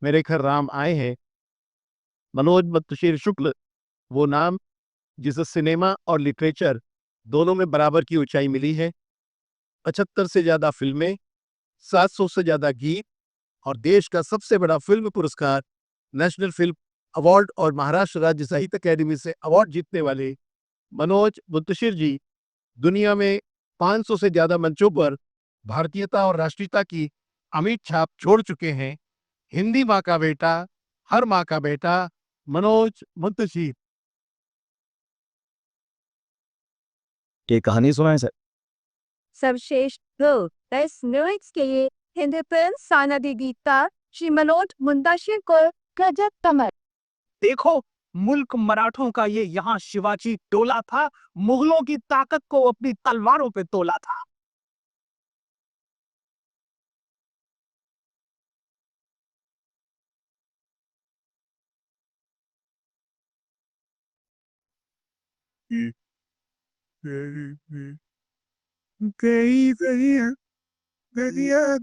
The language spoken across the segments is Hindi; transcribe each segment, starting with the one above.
मेरे घर राम आए हैं, मनोज मुंतशिर शुक्ल, वो नाम जिसे सिनेमा और लिटरेचर दोनों में बराबर की ऊंचाई मिली है। 75 से ज्यादा फिल्में, 700 से ज्यादा गीत और देश का सबसे बड़ा फिल्म पुरस्कार नेशनल फिल्म अवार्ड और महाराष्ट्र राज्य साहित्य अकेडमी से अवार्ड जीतने वाले मनोज मुंतशिर जी दुनिया में 500 से ज्यादा मंचों पर भारतीयता और राष्ट्रीयता की अमिट छाप छोड़ चुके हैं। हिंदी माँ का बेटा, हर माँ का बेटा, मनोज मुंतशिर। ये कहानी सुनाए सर। सर्वश्रेष्ठ फिल्म बेस्ट लिरिक्स के लिए हिंदी फिल्म सानदी गीता श्री मनोज मुंतशिर को गजब कमर। देखो, मुल्क मराठों का ये यहाँ शिवाजी टोला था, मुगलों की ताकत को अपनी तलवारों पे तोला था। गलियां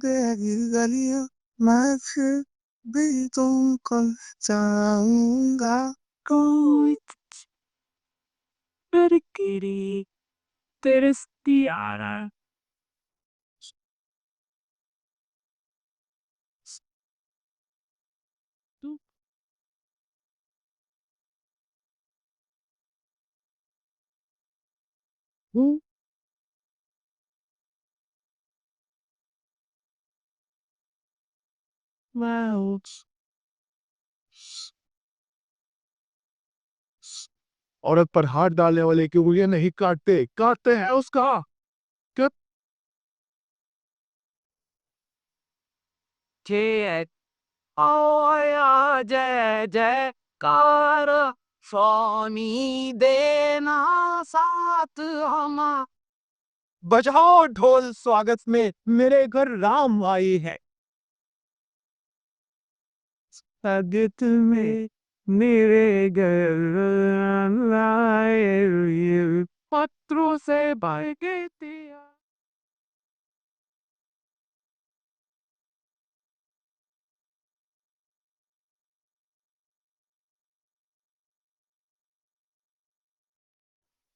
गलियां मैं फिर भी तुमको चाहूंगा, कोई तरकीरी तेरस्ती आरा। औरत पर हाथ डालने वाले की उंगलियां नहीं काटते, काटते हैं उसका। क्या जय आया जय जयकार, स्वामी देना साथ हमा। बजाओ ढोल, स्वागत में मेरे घर राम आई है। स्वागत में मेरे घर राम आए, पत्रों से भर के दिया।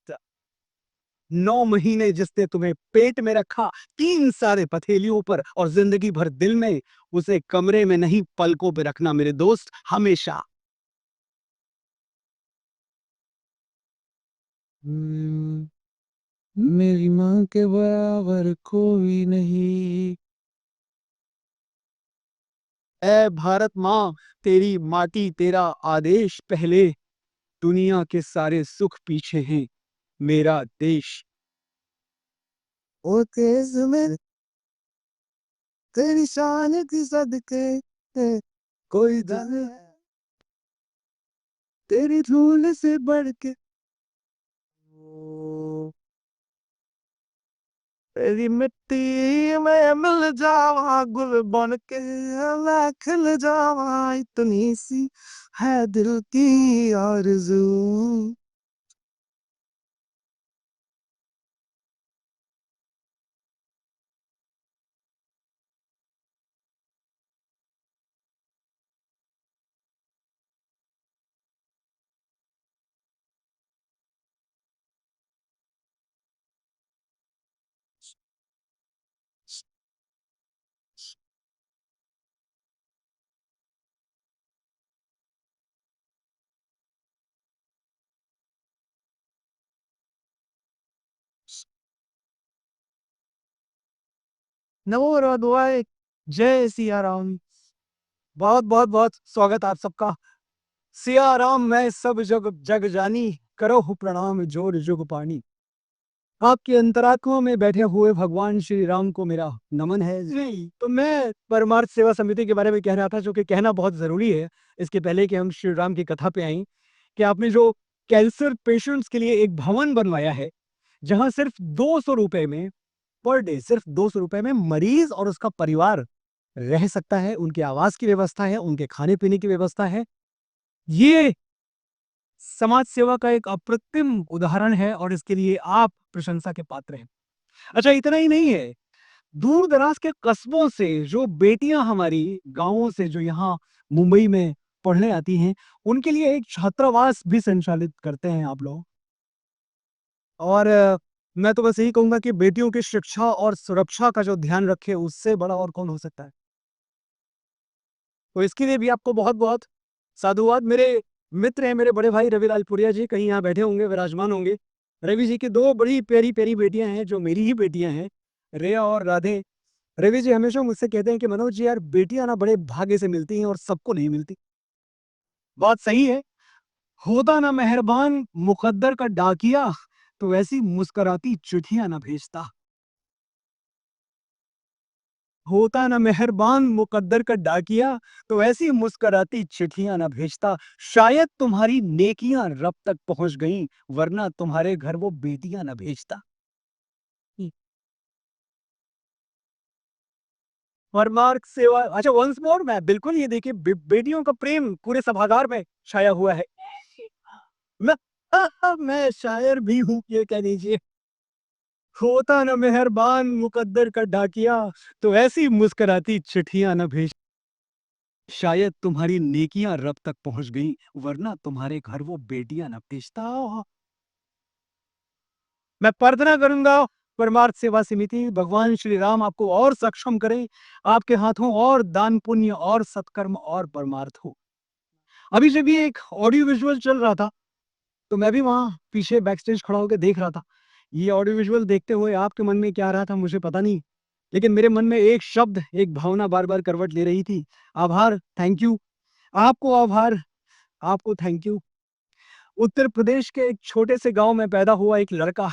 त- 9 महीने जिसने तुम्हें पेट में रखा, 3 सारे पथेलियों पर और जिंदगी भर दिल में, उसे कमरे में नहीं पलकों पे रखना मेरे दोस्त, हमेशा। मेरी माँ के बराबर कोई नहीं। ऐ भारत माँ, तेरी माटी तेरा आदेश पहले, दुनिया के सारे सुख पीछे हैं, मेरा देश। ओ तेज में तेरी शान की सदके है, कोई दर है तेरी धूल से बढ़ के। ओ, तेरी मिट्टी में मिल जावा गुल बन के, मैं खिल जावा, इतनी सी है दिल की आरज़ू। नमो रुद्राय, जय सिया राम। बहुत बहुत बहुत स्वागत आप सबका। सिया राम मैं सब जग जग जानी, करो हो प्रणाम जोर जुग पानी। आपकी अंतरात्मा में बैठे हुए भगवान श्री राम को मेरा नमन है। जी, तो मैं परमार्थ सेवा समिति के बारे में कह रहा था, जो कि कहना बहुत जरूरी है इसके पहले कि हम श्री राम की कथा पे आई, कि आपने जो कैंसर पेशेंट्स के लिए एक भवन बनवाया है, जहां सिर्फ 200 रुपए में पर डे, सिर्फ 200 रुपए में मरीज और उसका परिवार रह सकता है, उनके आवास की व्यवस्था है, उनके खाने पीने की व्यवस्था है। ये समाज सेवा का एक अप्रतिम उदाहरण है और इसके लिए आप प्रशंसा के पात्र हैं। अच्छा, इतना ही नहीं है, दूर दराज के कस्बों से जो बेटियां हमारी गांवों से जो यहाँ मुंबई में पढ़ने आती हैं, उनके लिए एक छात्रावास भी संचालित करते हैं आप लोग। और मैं तो बस यही कहूंगा कि बेटियों की शिक्षा और सुरक्षा का जो ध्यान रखे, उससे बड़ा और कौन हो सकता है। तो इसके लिए भी आपको बहुत बहुत साधुवाद। मेरे मित्र हैं, मेरे बड़े भाई रविलाल पुरिया जी, कहीं यहाँ बैठे होंगे, विराजमान होंगे। रवि जी की दो बड़ी प्यारी प्यारी बेटियां हैं, जो मेरी ही बेटियां हैं, रेया और राधे। रवि जी हमेशा मुझसे कहते हैं कि मनोज जी यार, बेटियां ना बड़े भाग्य से मिलती हैं और सबको नहीं मिलती। बात सही है। होता ना मेहरबान मुकद्दर का डाकिया, तो ऐसी मुस्कुराती चिट्ठियां ना भेजता। होता ना मेहरबान मुकद्दर का डाकिया, तो ऐसी मुस्कुराती चिट्ठियां ना भेजता। शायद तुम्हारी नेकियां रब तक पहुंच गईं, वरना तुम्हारे घर वो बेटियां ना भेजता। परमार्थ सेवा, अच्छा वंस मोर, मैं बिल्कुल, ये देखिए बेटियों का प्रेम पूरे सभागार में छाया हुआ है। मैं मैं शायर भी हूँ, ये कह लीजिए। होता न मेहरबान मुकद्दर का डाकिया, तो ऐसी मुस्कुराती चिट्ठियां न भेज। शायद तुम्हारी नेकियां रब तक पहुंच गई, वरना तुम्हारे घर वो बेटियां न भेजता। मैं प्रार्थना करूंगा परमार्थ सेवा समिति, भगवान श्री राम आपको और सक्षम करें, आपके हाथों और दान पुण्य और सत्कर्म और परमार्थ हो। अभी जब भी एक ऑडियो विजुअल चल रहा था, तो मैं भी वहां पीछे बैक स्टेज खड़ा होकर देख रहा था। ये ऑडियो विजुअल देखते हुए आपके मन में क्या आ रहा था मुझे पता नहीं, लेकिन मेरे मन में एक शब्द, एक भावना बार बार करवट ले रही थी। आभार, थैंक यू। आपको आभार, आपको थैंक यू। उत्तर प्रदेश के एक छोटे से गांव में पैदा हुआ एक लड़का,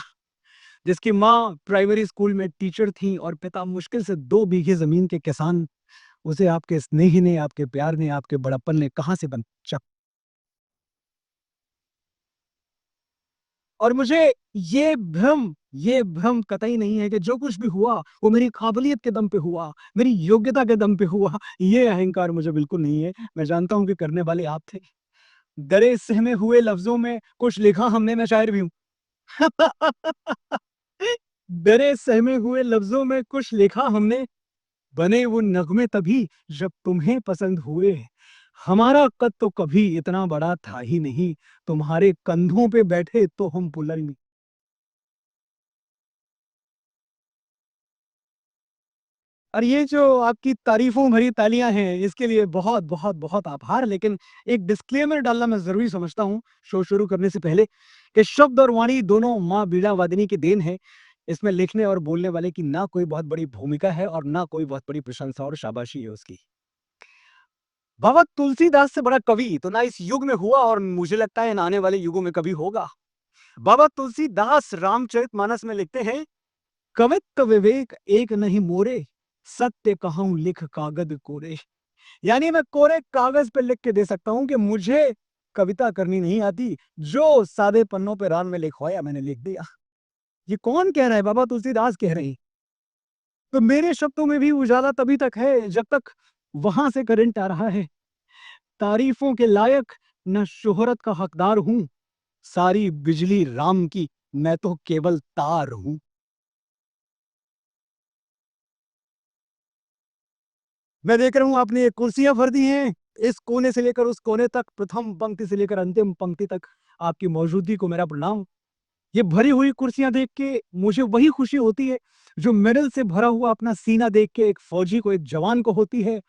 जिसकी माँ प्राइमरी स्कूल में टीचर थी और पिता मुश्किल से 2 बीघे जमीन के किसान। उसे आपके स्नेह ने, आपके प्यार ने, आपके बड़प्पन ने कहां से बचा। और मुझे ये भ्रम कतई नहीं है कि जो कुछ भी हुआ वो मेरी काबिलियत के दम पे हुआ, मेरी योग्यता के दम पे हुआ। ये अहंकार मुझे बिल्कुल नहीं है। मैं जानता हूं कि करने वाले आप थे। डरे सहमे हुए लफ्जों में कुछ लिखा हमने, मैं शायर भी हूं। डरे सहमे हुए लफ्जों में कुछ लिखा हमने, बने वो नगमे तभी जब तुम्हें पसंद हुए। हमारा कद तो कभी इतना बड़ा था ही नहीं, तुम्हारे कंधों पे बैठे तो हम बुलंद। और ये जो आपकी तारीफों भरी तालियां हैं, इसके लिए बहुत बहुत बहुत आभार। लेकिन एक डिस्क्लेमर डालना मैं जरूरी समझता हूँ शो शुरू करने से पहले, कि शब्द और वाणी दोनों माँ बीड़ा वादिनी की देन है। इसमें लिखने और बोलने वाले की ना कोई बहुत बड़ी भूमिका है और ना कोई बहुत बड़ी प्रशंसा और शाबाशी है उसकी। बाबा तुलसीदास से बड़ा कवि तो ना इस युग में हुआ, और मुझे लगता है ना आने वाले युगों में कभी होगा। बाबा तुलसीदास रामचरितमानस में लिखते हैं, कवित्व विवेक एक नहीं मोरे, सत्य कहूं लिख कागद कोरे। यानी मैं कोरे कागज पे लिख के दे सकता हूं कि मुझे कविता करनी नहीं आती, जो सादे पन्नों पे रान में लिखवाया मैंने लिख दिया। ये कौन कह रहा है? बाबा तुलसीदास कह रहे हैं। तो मेरे शब्दों में भी उजाला तभी तक है जब तक वहां से करंट आ रहा है। तारीफों के लायक न शोहरत का हकदार हूं, सारी बिजली राम की, मैं तो केवल तार हूं। मैं देख रहा हूं आपने ये कुर्सियां भर दी हैं, इस कोने से लेकर उस कोने तक, प्रथम पंक्ति से लेकर अंतिम पंक्ति तक आपकी मौजूदगी को मेरा प्रणाम। ये भरी हुई कुर्सियां देख के मुझे वही खुशी होती है जो मेडल से भरा हुआ अपना सीना देख के एक फौजी को, एक जवान को होती है,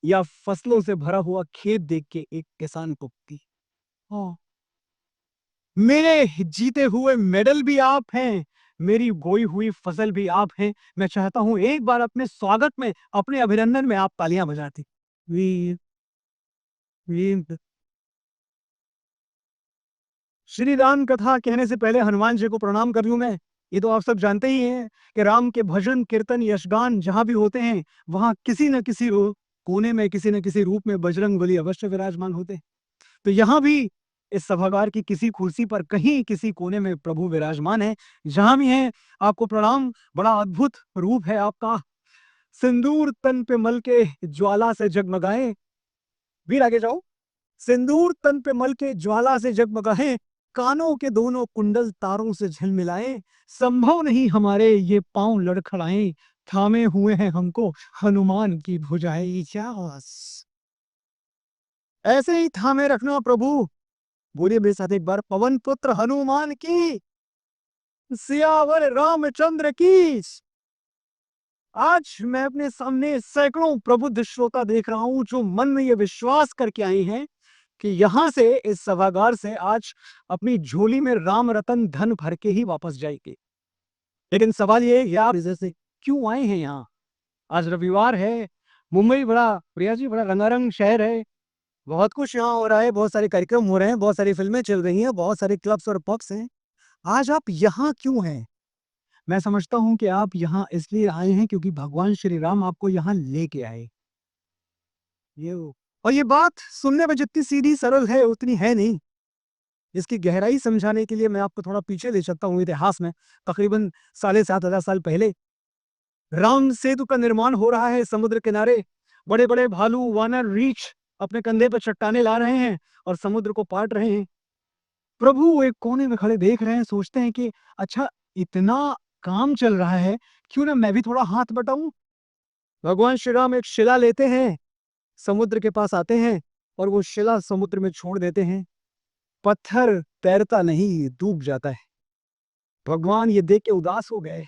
या फसलों से भरा हुआ खेत देख के एक किसान को होती है। हाँ, मेरे जीते हुए मेडल भी आप हैं, मेरी बोई हुई फसल भी आप हैं। मैं चाहता हूं एक बार अपने स्वागत में, अपने अभिनंदन में आप तालियां बजाती। वीर वीर श्री राम कथा कहने से पहले हनुमान जी को प्रणाम कर लूं मैं। ये तो आप सब जानते ही हैं कि राम के भजन कीर्तन यशगान जहां भी होते हैं, वहां किसी न किसी कोने में, किसी न किसी रूप में बजरंग बली अवश्य विराजमान होते हैं। तो यहाँ भी इस सभागार की किसी कुर्सी पर, कहीं किसी कोने में प्रभु विराजमान है। जहां भी हैं, आपको प्रणाम। बड़ा अद्भुत रूप है आपका। सिंदूर तन पे मल के ज्वाला से जगमगाए। वीर आगे जाओ। सिंदूर तन पे मल के ज्वाला से जगमगाए, कानों के दोनों कुंडल तारों से झिलमिलाए। संभव नहीं हमारे ये पांव लड़खड़ाए, थामे हुए हैं हमको हनुमान की भुजाएं। क्या ऐसे ही थामे रखना प्रभु। बोलिए मेरे साथ एक बार, पवन पुत्र हनुमान की, सियावर रामचंद्र की। आज मैं अपने सामने सैकड़ों प्रबुद्ध श्रोता देख रहा हूं जो मन में ये विश्वास करके आए हैं कि यहां से, इस सभागार से आज अपनी झोली में राम रतन धन भर के ही वापस जाएंगे। लेकिन सवाल ये है, आप जैसे क्यों आए हैं यहाँ? आज रविवार है, मुंबई बड़ा, प्रिया जी, बड़ा रंगारंग शहर है, बहुत कुछ यहाँ हो रहा है, बहुत सारे कार्यक्रम हो रहे हैं, बहुत सारी फिल्में चल रही हैं, बहुत सारे क्लब्स और पब्स हैं। आज आप यहाँ क्यों हैं? मैं समझता हूँ कि आप यहाँ इसलिए आए हैं क्योंकि भगवान श्री राम आपको यहाँ लेके आए। और ये बात सुनने में जितनी सीधी सरल है उतनी है नहीं। इसकी गहराई समझाने के लिए मैं आपको थोड़ा पीछे ले सकता हूँ इतिहास में। तकरीबन 7,500 साल पहले राम सेतु का निर्माण हो रहा है समुद्र किनारे। बड़े बड़े भालू, वानर, रीछ अपने कंधे पर चट्टाने ला रहे हैं और समुद्र को पाट रहे हैं। प्रभु एक कोने में खड़े देख रहे हैं, सोचते हैं कि अच्छा, इतना काम चल रहा है, क्यों ना मैं भी थोड़ा हाथ बटाऊं। भगवान श्री राम एक शिला लेते हैं, समुद्र के पास आते हैं और वो शिला समुद्र में छोड़ देते हैं। पत्थर तैरता नहीं, डूब जाता है। भगवान ये देख के उदास हो गए।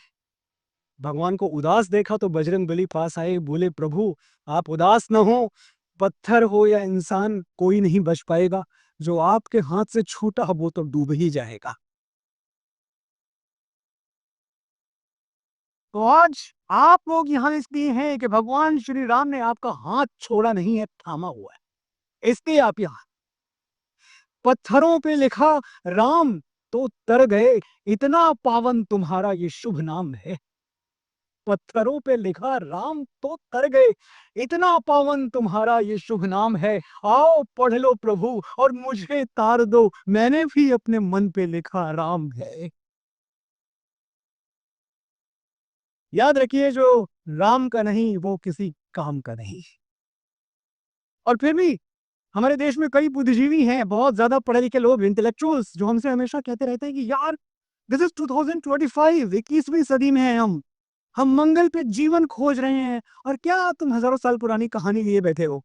भगवान को उदास देखा तो बजरंगबली पास आए, बोले प्रभु आप उदास न हो, पत्थर हो या इंसान कोई नहीं बच पाएगा, जो आपके हाथ से छूटा वो तो डूब ही जाएगा। तो आज आप लोग यहाँ इसलिए हैं कि भगवान श्री राम ने आपका हाथ छोड़ा नहीं है, थामा हुआ है, इसलिए आप यहाँ। पत्थरों पे लिखा राम तो तर गए, इतना पावन तुम्हारा ये शुभ नाम है। पत्थरों पे लिखा राम तो तर गए, इतना पावन तुम्हारा ये शुभ नाम है। आओ पढ़ लो प्रभु और मुझे तार दो, मैंने भी अपने मन पे लिखा राम है। याद रखिए, जो राम का नहीं वो किसी काम का नहीं। और फिर भी हमारे देश में कई बुद्धिजीवी हैं, बहुत ज्यादा पढ़े लिखे लोग, इंटेलेक्चुअल्स, जो हमसे हमेशा कहते रहते हैं कि यार दिस इज 2025, 21वीं सदी में है हम मंगल पे जीवन खोज रहे हैं, और क्या तुम हजारों साल पुरानी कहानी लिए बैठे हो।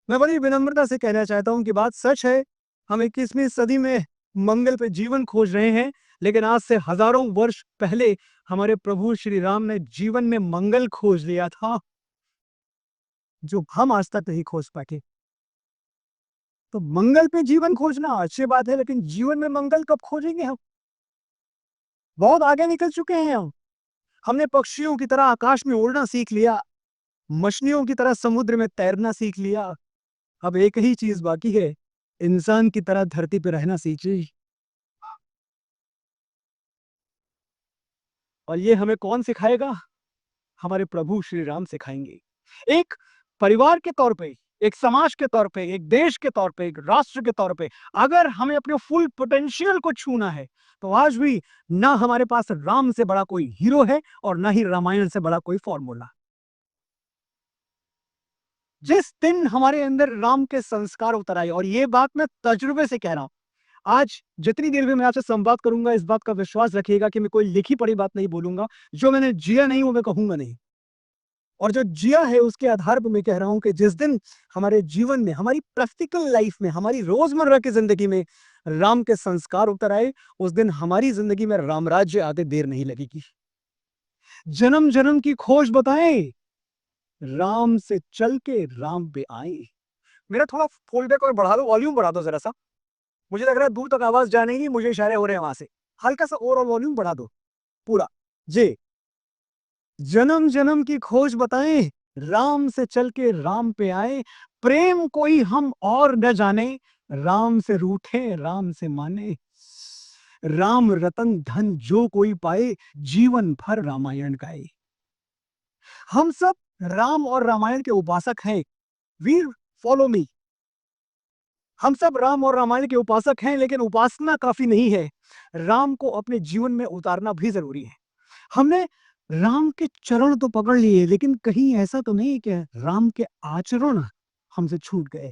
मैं बड़ी विनम्रता से कहना चाहता हूं कि बात सच है, हम 21वीं सदी में मंगल पे जीवन खोज रहे हैं, लेकिन आज से हजारों वर्ष पहले हमारे प्रभु श्री राम ने जीवन में मंगल खोज लिया था, जो हम आज तक नहीं खोज पाए। तो मंगल पे जीवन खोजना अच्छी बात है, लेकिन जीवन में मंगल कब खोजेंगे हम? बहुत आगे निकल चुके हैं हम। हमने पक्षियों की तरह आकाश में उड़ना सीख लिया, मछलियों की तरह समुद्र में तैरना सीख लिया। अब एक ही चीज बाकी है, इंसान की तरह धरती पे रहना सीखिए। और ये हमें कौन सिखाएगा? हमारे प्रभु श्री राम सिखाएंगे। एक परिवार के तौर पे, एक समाज के तौर पे, एक देश के तौर पे, एक राष्ट्र के तौर पे, अगर हमें अपने फुल पोटेंशियल को छूना है, तो आज भी ना हमारे पास राम से बड़ा कोई हीरो है और ना ही रामायण से बड़ा कोई फॉर्मूला। जिस दिन हमारे अंदर राम के संस्कार उतर आए, और ये बात मैं तजुर्बे से कह रहा हूं, आज जितनी देर में मैं आपसे संवाद करूंगा, इस बात का विश्वास रखिएगा कि मैं कोई लिखी पढ़ी बात नहीं बोलूंगा। जो मैंने जिया नहीं वो मैं कहूंगा नहीं, और जो जिया है उसके आधार पर मैं कह रहा हूं कि जिस दिन हमारे जीवन में, हमारी प्रैक्टिकल लाइफ में, हमारी रोजमर्रा की जिंदगी में राम के संस्कार उतर आए, उस दिन हमारी जिंदगी में रामराज्य आते देर नहीं लगेगी। जन्म जन्म की खोज बताएं, राम से चल के राम पे आए। मेरा थोड़ा फोल्डबैक और बढ़ा दो, वॉल्यूम बढ़ा दो जरा सा, मुझे लग रहा है दूर तक आवाज जाने की, मुझे इशारे हो रहे हैं वहां से। हल्का सा और वॉल्यूम बढ़ा दो पूरा जी। जन्म जन्म की खोज बताएं, राम से चल के राम पे आए। प्रेम कोई हम और न जाने, राम से रूठे राम से माने। राम रतन धन जो कोई पाए, जीवन भर रामायण गाए। हम सब राम और रामायण के उपासक हैं। वीर फॉलो मी। हम सब राम और रामायण के उपासक हैं, लेकिन उपासना काफी नहीं है, राम को अपने जीवन में उतारना भी जरूरी है। हमने राम के चरण तो पकड़ लिए, लेकिन कहीं ऐसा तो नहीं कि राम के आचरण हमसे छूट गए।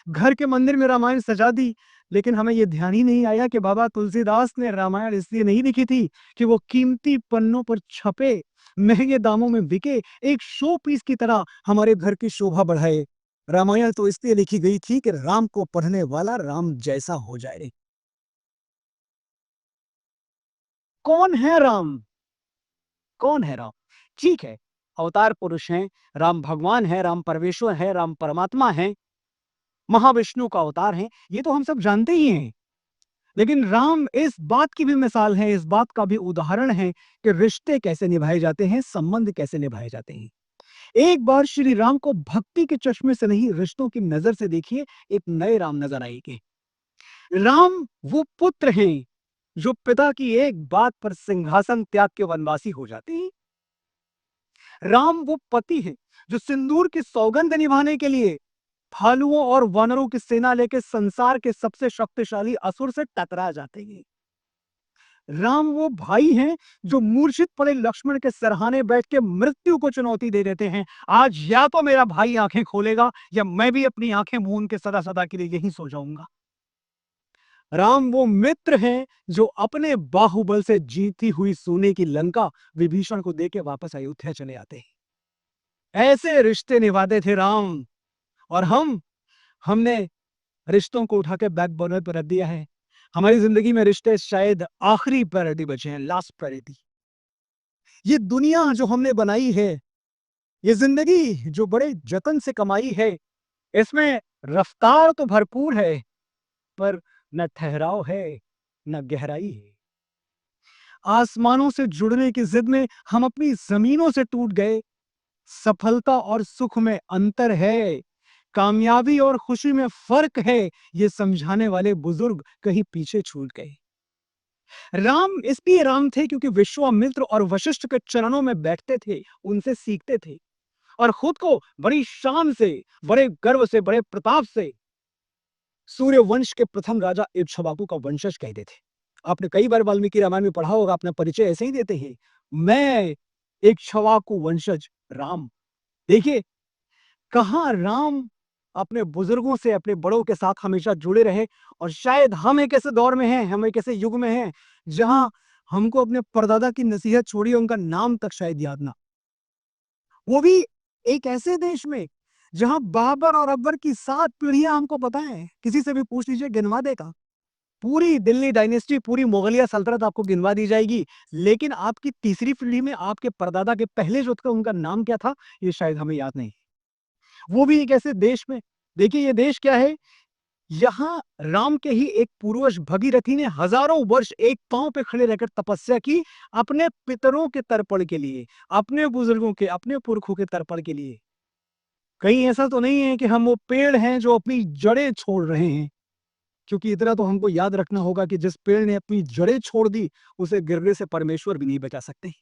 घर के मंदिर में रामायण सजा दी, लेकिन हमें ये ध्यान ही नहीं आया कि बाबा तुलसीदास ने रामायण इसलिए नहीं लिखी थी कि वो कीमती पन्नों पर छपे, महंगे दामों में बिके, एक शो पीस की तरह हमारे घर की शोभा बढ़ाए। रामायण तो इसलिए लिखी गई थी कि राम को पढ़ने वाला राम जैसा हो जाए। कौन है राम? कौन है राम? ठीक है, अवतार पुरुष हैं, राम भगवान है, राम परमेश्वर है, राम परमात्मा है, महाविष्णु का अवतार है, ये तो हम सब जानते ही हैं। लेकिन राम इस बात की भी मिसाल है, इस बात का भी उदाहरण है कि रिश्ते कैसे निभाए जाते हैं, संबंध कैसे निभाए जाते हैं। एक बार श्री राम को भक्ति के चश्मे से नहीं, रिश्तों की नजर से देखिए, एक नए राम नजर आएंगे। राम वो पुत्र हैं जो पिता की एक बात पर सिंहासन त्याग के वनवासी हो जाते हैं। राम वो पति हैं जो सिंदूर की सौगंध निभाने के लिए भालुओं और वानरों की सेना लेकर संसार के सबसे शक्तिशाली असुर से टकरा जाते हैं। राम वो भाई हैं जो मूर्छित पड़े लक्ष्मण के सरहाने बैठ के मृत्यु को चुनौती दे देते हैं, आज या तो मेरा भाई आंखें खोलेगा या मैं भी अपनी आंखें मूंद के सदा सदा के लिए यहीं सो जाऊंगा। राम वो मित्र हैं जो अपने बाहुबल से जीती हुई सोने की लंका विभीषण को देके वापस अयोध्या चले आते हैं। ऐसे रिश्ते निभाते थे राम। और हमने रिश्तों को उठा के बैक बर्नर पर रख दिया है। हमारी जिंदगी में रिश्ते शायद आखिरी प्रायोरिटी बचे हैं, लास्ट प्रायोरिटी। ये दुनिया जो हमने बनाई है, ये जिंदगी जो बड़े जतन से कमाई है, इसमें रफ्तार तो भरपूर है, पर न ठहराव है, न गहराई है। आसमानों से जुड़ने की जिद में हम अपनी जमीनों से टूट गए। सफलता और सुख में अंतर है, कामयाबी और खुशी में फर्क है, ये समझाने वाले बुजुर्ग कहीं पीछे छूट गए। राम इसलिए राम थे क्योंकि विश्वामित्र और वशिष्ठ के चरणों में बैठते थे, उनसे सीखते थे और खुद को बड़ी शान से, बड़े गर्व से, बड़े प्रताप से सूर्य वंश के प्रथम राजा इक्ष्वाकु का वंशज कहते थे। आपने कई बार वाल्मीकि रामायण में पढ़ा होगा, अपना परिचय ऐसे ही देते हैं, मैं इक्ष्वाकु वंशज राम। देखिए, कहाँ राम अपने बुजुर्गों से, अपने बड़ों के साथ हमेशा जुड़े रहे। और शायद हम एक ऐसे दौर में हैं, हम एक ऐसे युग में हैं जहां हमको अपने परदादा की नसीहत छोड़िए, उनका नाम तक शायद याद ना, वो भी एक ऐसे देश में जहां बाबर और अकबर की 7 पीढ़ियां हमको पता है, किसी से भी पूछ लीजिए गिनवा देगा। पूरी दिल्ली डायनेस्टी, पूरी मुगलिया सल्तनत आपको गिनवा दी जाएगी, लेकिन आपकी तीसरी पीढ़ी में आपके परदादा के पहले जो थे उनका नाम क्या था, ये शायद हमें याद नहीं। वो भी एक ऐसे देश में। देखिए ये देश क्या है, यहाँ राम के ही एक पूर्वज भगीरथी ने हजारों वर्ष एक पांव पे खड़े रहकर तपस्या की, अपने पितरों के तर्पण के लिए, अपने बुजुर्गों के, अपने पुरखों के तर्पण के लिए। कहीं ऐसा तो नहीं है कि हम वो पेड़ हैं जो अपनी जड़ें छोड़ रहे हैं, क्योंकि इतना तो हमको याद रखना होगा कि जिस पेड़ ने अपनी जड़ें छोड़ दी, उसे गिरने से परमेश्वर भी नहीं बचा सकते।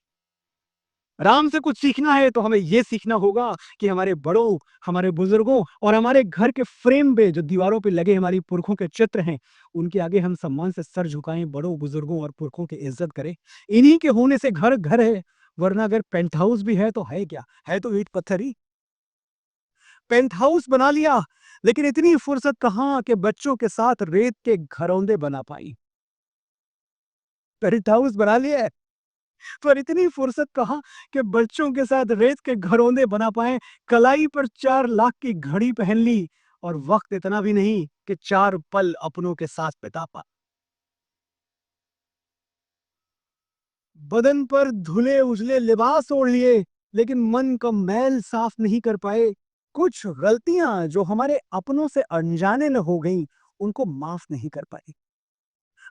राम से कुछ सीखना है तो हमें यह सीखना होगा कि हमारे बड़ों, हमारे बुजुर्गों और हमारे घर के फ्रेम पे जो दीवारों पे लगे हमारी पुरखों के चित्र हैं, उनके आगे हम सम्मान से सर झुकाएं, बड़ों, बुजुर्गों और पुरखों की इज्जत करें। इन्हीं के होने से घर घर है, वरना अगर पेंट हाउस भी है तो है क्या, है तो ईंट पत्थर ही। पेंट हाउस बना लिया, लेकिन इतनी फुर्सत कहां कि बच्चों के साथ रेत के घरौंदे बना पाई। पेंट हाउस बना लिया है, पर इतनी फुर्सत कहाँ कि बच्चों के साथ रेत के घरौंदे बना पाए। कलाई पर 4 लाख की घड़ी पहन ली और वक्त इतना भी नहीं कि 4 पल अपनों के साथ बिता पा। बदन पर धुले उजले लिबास ओढ़ लिए, लेकिन मन का मैल साफ नहीं कर पाए। कुछ गलतियां जो हमारे अपनों से अनजाने में हो गई, उनको माफ नहीं कर पाए।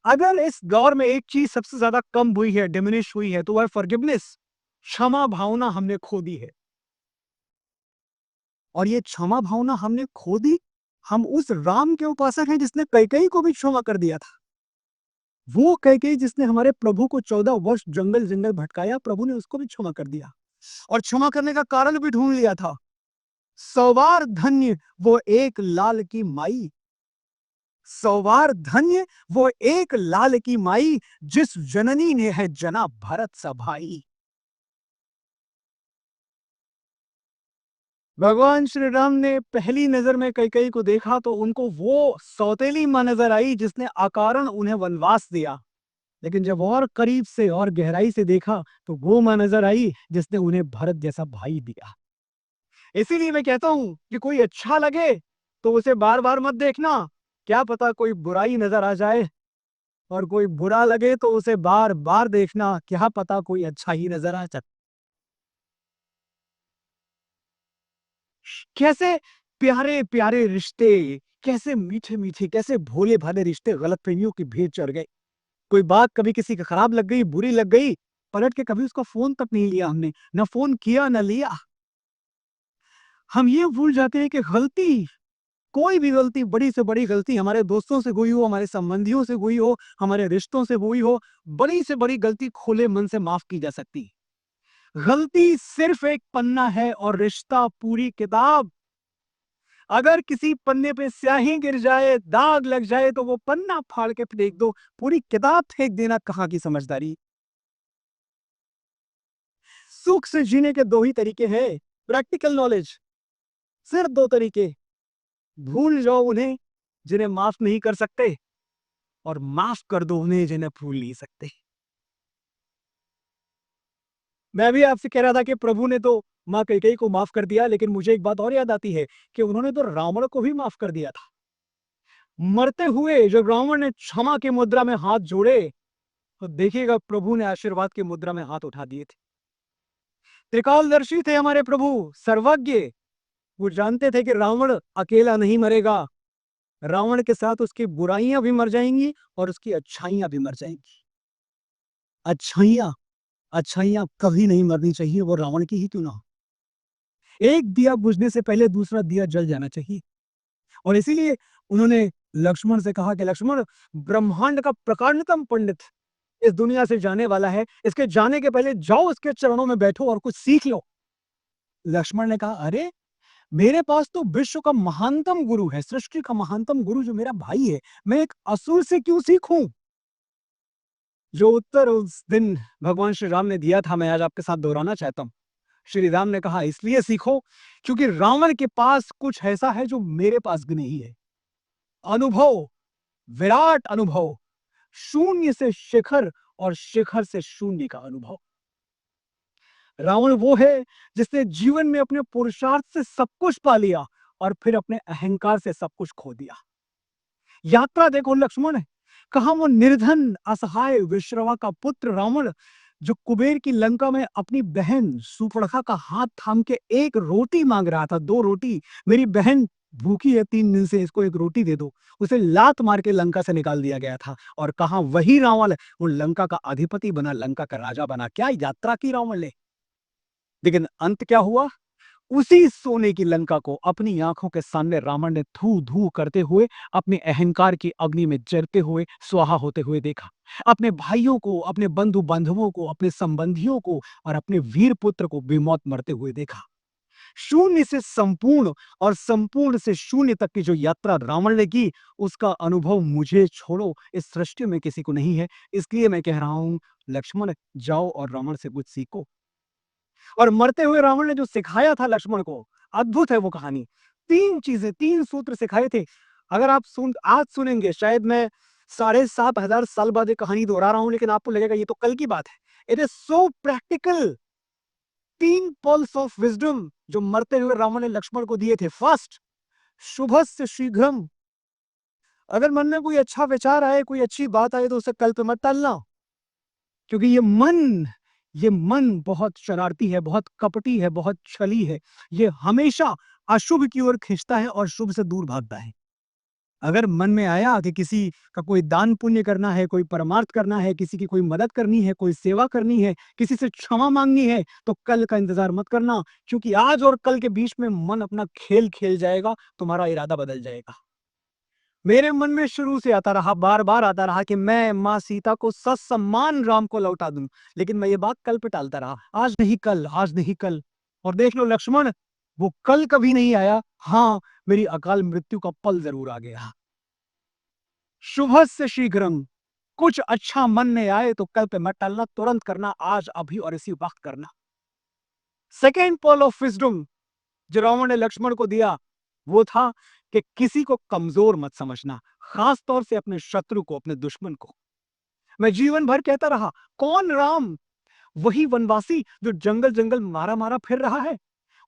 अगर इस दौर में एक चीज सबसे ज्यादा कम हुई है, डिमिनिश हुई है, तो वह फॉरगिवनेस, क्षमा भावना हमने खो दी है। और ये क्षमा भावना हमने खो दी, हम उस राम के उपासक हैं जिसने कैकेयी को भी क्षमा कर दिया था। वो कैकेयी जिसने हमारे प्रभु को 14 वर्ष जंगल जंगल भटकाया, प्रभु ने उसको भी क्षमा कर दिया और क्षमा करने का कारण भी ढूंढ लिया था। सवार धन्य वो एक लाल की माई, सवार धन्य वो एक लाल की माई, जिस जननी ने है जना भरत सा भाई। भगवान श्री राम ने पहली नजर में कैकेयी को देखा तो उनको वो सौतेली मां नजर आई जिसने अकारण उन्हें वनवास दिया। लेकिन जब और करीब से और गहराई से देखा तो वो मां नजर आई जिसने उन्हें भरत जैसा भाई दिया। इसीलिए मैं कहता हूं कि कोई अच्छा लगे तो उसे बार बार मत देखना, क्या पता कोई बुराई नजर आ जाए, और कोई बुरा लगे तो उसे बार बार देखना, क्या पता कोई अच्छा ही नजर आ जाए। कैसे प्यारे प्यारे रिश्ते, कैसे मीठे मीठे, कैसे भोले भाले रिश्ते गलतफहमियों की भेंट चढ़ गए। कोई बात कभी किसी की खराब लग गई, बुरी लग गई, पलट के कभी उसका फोन तक नहीं लिया हमने, ना फोन किया ना लिया। हम ये भूल जाते हैं कि गलती, कोई भी गलती, बड़ी से बड़ी गलती हमारे दोस्तों से हुई हो, हमारे संबंधियों से हुई हो, हमारे रिश्तों से हुई हो, बड़ी से बड़ी गलती खुले मन से माफ की जा सकती। गलती सिर्फ एक पन्ना है और रिश्ता पूरी किताब। अगर किसी पन्ने पे स्याही गिर जाए, दाग लग जाए तो वो पन्ना फाड़ के फेंक दो, पूरी किताब फेंक देना कहाँ की समझदारी। सुख से जीने के दो ही तरीके हैं, प्रैक्टिकल नॉलेज, सिर्फ दो तरीके। भूल जाओ उन्हें जिन्हें माफ नहीं कर सकते, और माफ कर दो उन्हें जिन्हें भूल नहीं सकते। मैं भी आपसे कह रहा था कि प्रभु ने तो मां कैकेयी को माफ कर दिया, लेकिन मुझे एक बात और याद आती है कि उन्होंने तो रावण को भी माफ कर दिया था। मरते हुए जब रावण ने क्षमा की मुद्रा में हाथ जोड़े तो देखिएगा प्रभु ने आशीर्वाद की मुद्रा में हाथ उठा दिए थे। त्रिकालदर्शी थे हमारे प्रभु, सर्वज्ञ। वो जानते थे कि रावण अकेला नहीं मरेगा, रावण के साथ उसकी बुराइयां भी मर जाएंगी और उसकी अच्छाइयां भी मर जाएंगी। अच्छाइयां, अच्छाइयां कभी नहीं मरनी चाहिए, वो रावण की ही क्यों ना हो। एक दिया बुझने से पहले दूसरा दिया जल जाना चाहिए। और इसीलिए उन्होंने लक्ष्मण से कहा कि लक्ष्मण, ब्रह्मांड का प्रकांडतम पंडित इस दुनिया से जाने वाला है, इसके जाने के पहले जाओ उसके चरणों में बैठो और कुछ सीख लो। लक्ष्मण ने कहा, अरे मेरे पास तो विश्व का महानतम गुरु है, सृष्टि का महानतम गुरु जो मेरा भाई है, मैं एक असुर से क्यों सीखूं। जो उत्तर उस दिन भगवान श्री राम ने दिया था, मैं आज आपके साथ दोहराना चाहता हूं। श्री राम ने कहा, इसलिए सीखो क्योंकि रावण के पास कुछ ऐसा है जो मेरे पास भी नहीं है। अनुभव, विराट अनुभव, शून्य से शिखर और शिखर से शून्य का अनुभव। रावण वो है जिसने जीवन में अपने पुरुषार्थ से सब कुछ पा लिया और फिर अपने अहंकार से सब कुछ खो दिया। यात्रा देखो लक्ष्मण, कहा वो निर्धन असहाय विश्रवा का पुत्र रावण जो कुबेर की लंका में अपनी बहन सुपर्णखा का हाथ थाम के एक रोटी मांग रहा था, दो रोटी, मेरी बहन भूखी है 3 दिन से, इसको एक रोटी दे दो, उसे लात मार के लंका से निकाल दिया गया था। और कहा वही रावण वो लंका का अधिपति बना, लंका का राजा बना। क्या यात्रा की रावण ने, लेकिन अंत क्या हुआ। उसी सोने की लंका को अपनी आंखों के सामने रावण ने धू धू करते हुए, अपने अहंकार की अग्नि में जलते हुए, स्वाहा होते हुए देखा। अपने भाइयों को, अपने बंधु बांधवों को, अपने संबंधियों को और अपने वीर पुत्र को बेमौत मरते हुए देखा। शून्य से संपूर्ण और संपूर्ण से शून्य तक की जो यात्रा रावण ने की, उसका अनुभव मुझे छोड़ो इस सृष्टि में किसी को नहीं है। इसलिए मैं कह रहा हूं लक्ष्मण, जाओ और रावण से कुछ सीखो। और मरते हुए रावण ने जो सिखाया था लक्ष्मण को, अद्भुत है वो कहानी। 3 चीजें, 3 सूत्र सिखाए थे। अगर आप आज सुनेंगे, शायद मैं 7,500 साल बाद ये कहानी दोहरा रहा हूं, लेकिन आपको लगेगा ये तो कल की बात है। It is so practical. 3 pulse of wisdom जो मरते हुए रावण ने लक्ष्मण को दिए थे। फर्स्ट, शुभस्य शीघ्रम। अगर मन में कोई अच्छा विचार आए, कोई अच्छी बात आए तो उसे कल पे मत टालना, क्योंकि ये मन बहुत शरारती है, बहुत कपटी है, बहुत छली है। ये हमेशा अशुभ की ओर खींचता है और शुभ से दूर भागता है। अगर मन में आया कि किसी का कोई दान पुण्य करना है, कोई परमार्थ करना है, किसी की कोई मदद करनी है, कोई सेवा करनी है, किसी से क्षमा मांगनी है, तो कल का इंतजार मत करना, क्योंकि आज और कल के बीच में मन अपना खेल खेल जाएगा, तुम्हारा इरादा बदल जाएगा। मेरे मन में शुरू से आता रहा, बार बार आता रहा कि मैं माँ सीता को ससम्मान राम को लौटा दूं, लेकिन मैं ये बात कल पे टालता रहा, आज नहीं कल, आज नहीं कल। और देख लो लक्ष्मण, वो कल कभी नहीं आया। हाँ, मेरी अकाल मृत्यु का पल जरूर आ गया। शुभस्य शीघ्रम, कुछ अच्छा मन में आए तो कल पे मत टालना, तुरंत करना, आज अभी और इसी वक्त करना। सेकेंड पॉल ऑफ विजडम, जो रावण ने लक्ष्मण को दिया वो था कि किसी को कमजोर मत समझना, खास तौर से अपने शत्रु को, अपने दुश्मन को। मैं जीवन भर कहता रहा, कौन राम? वही वनवासी जो जंगल जंगल मारा मारा फिर रहा है,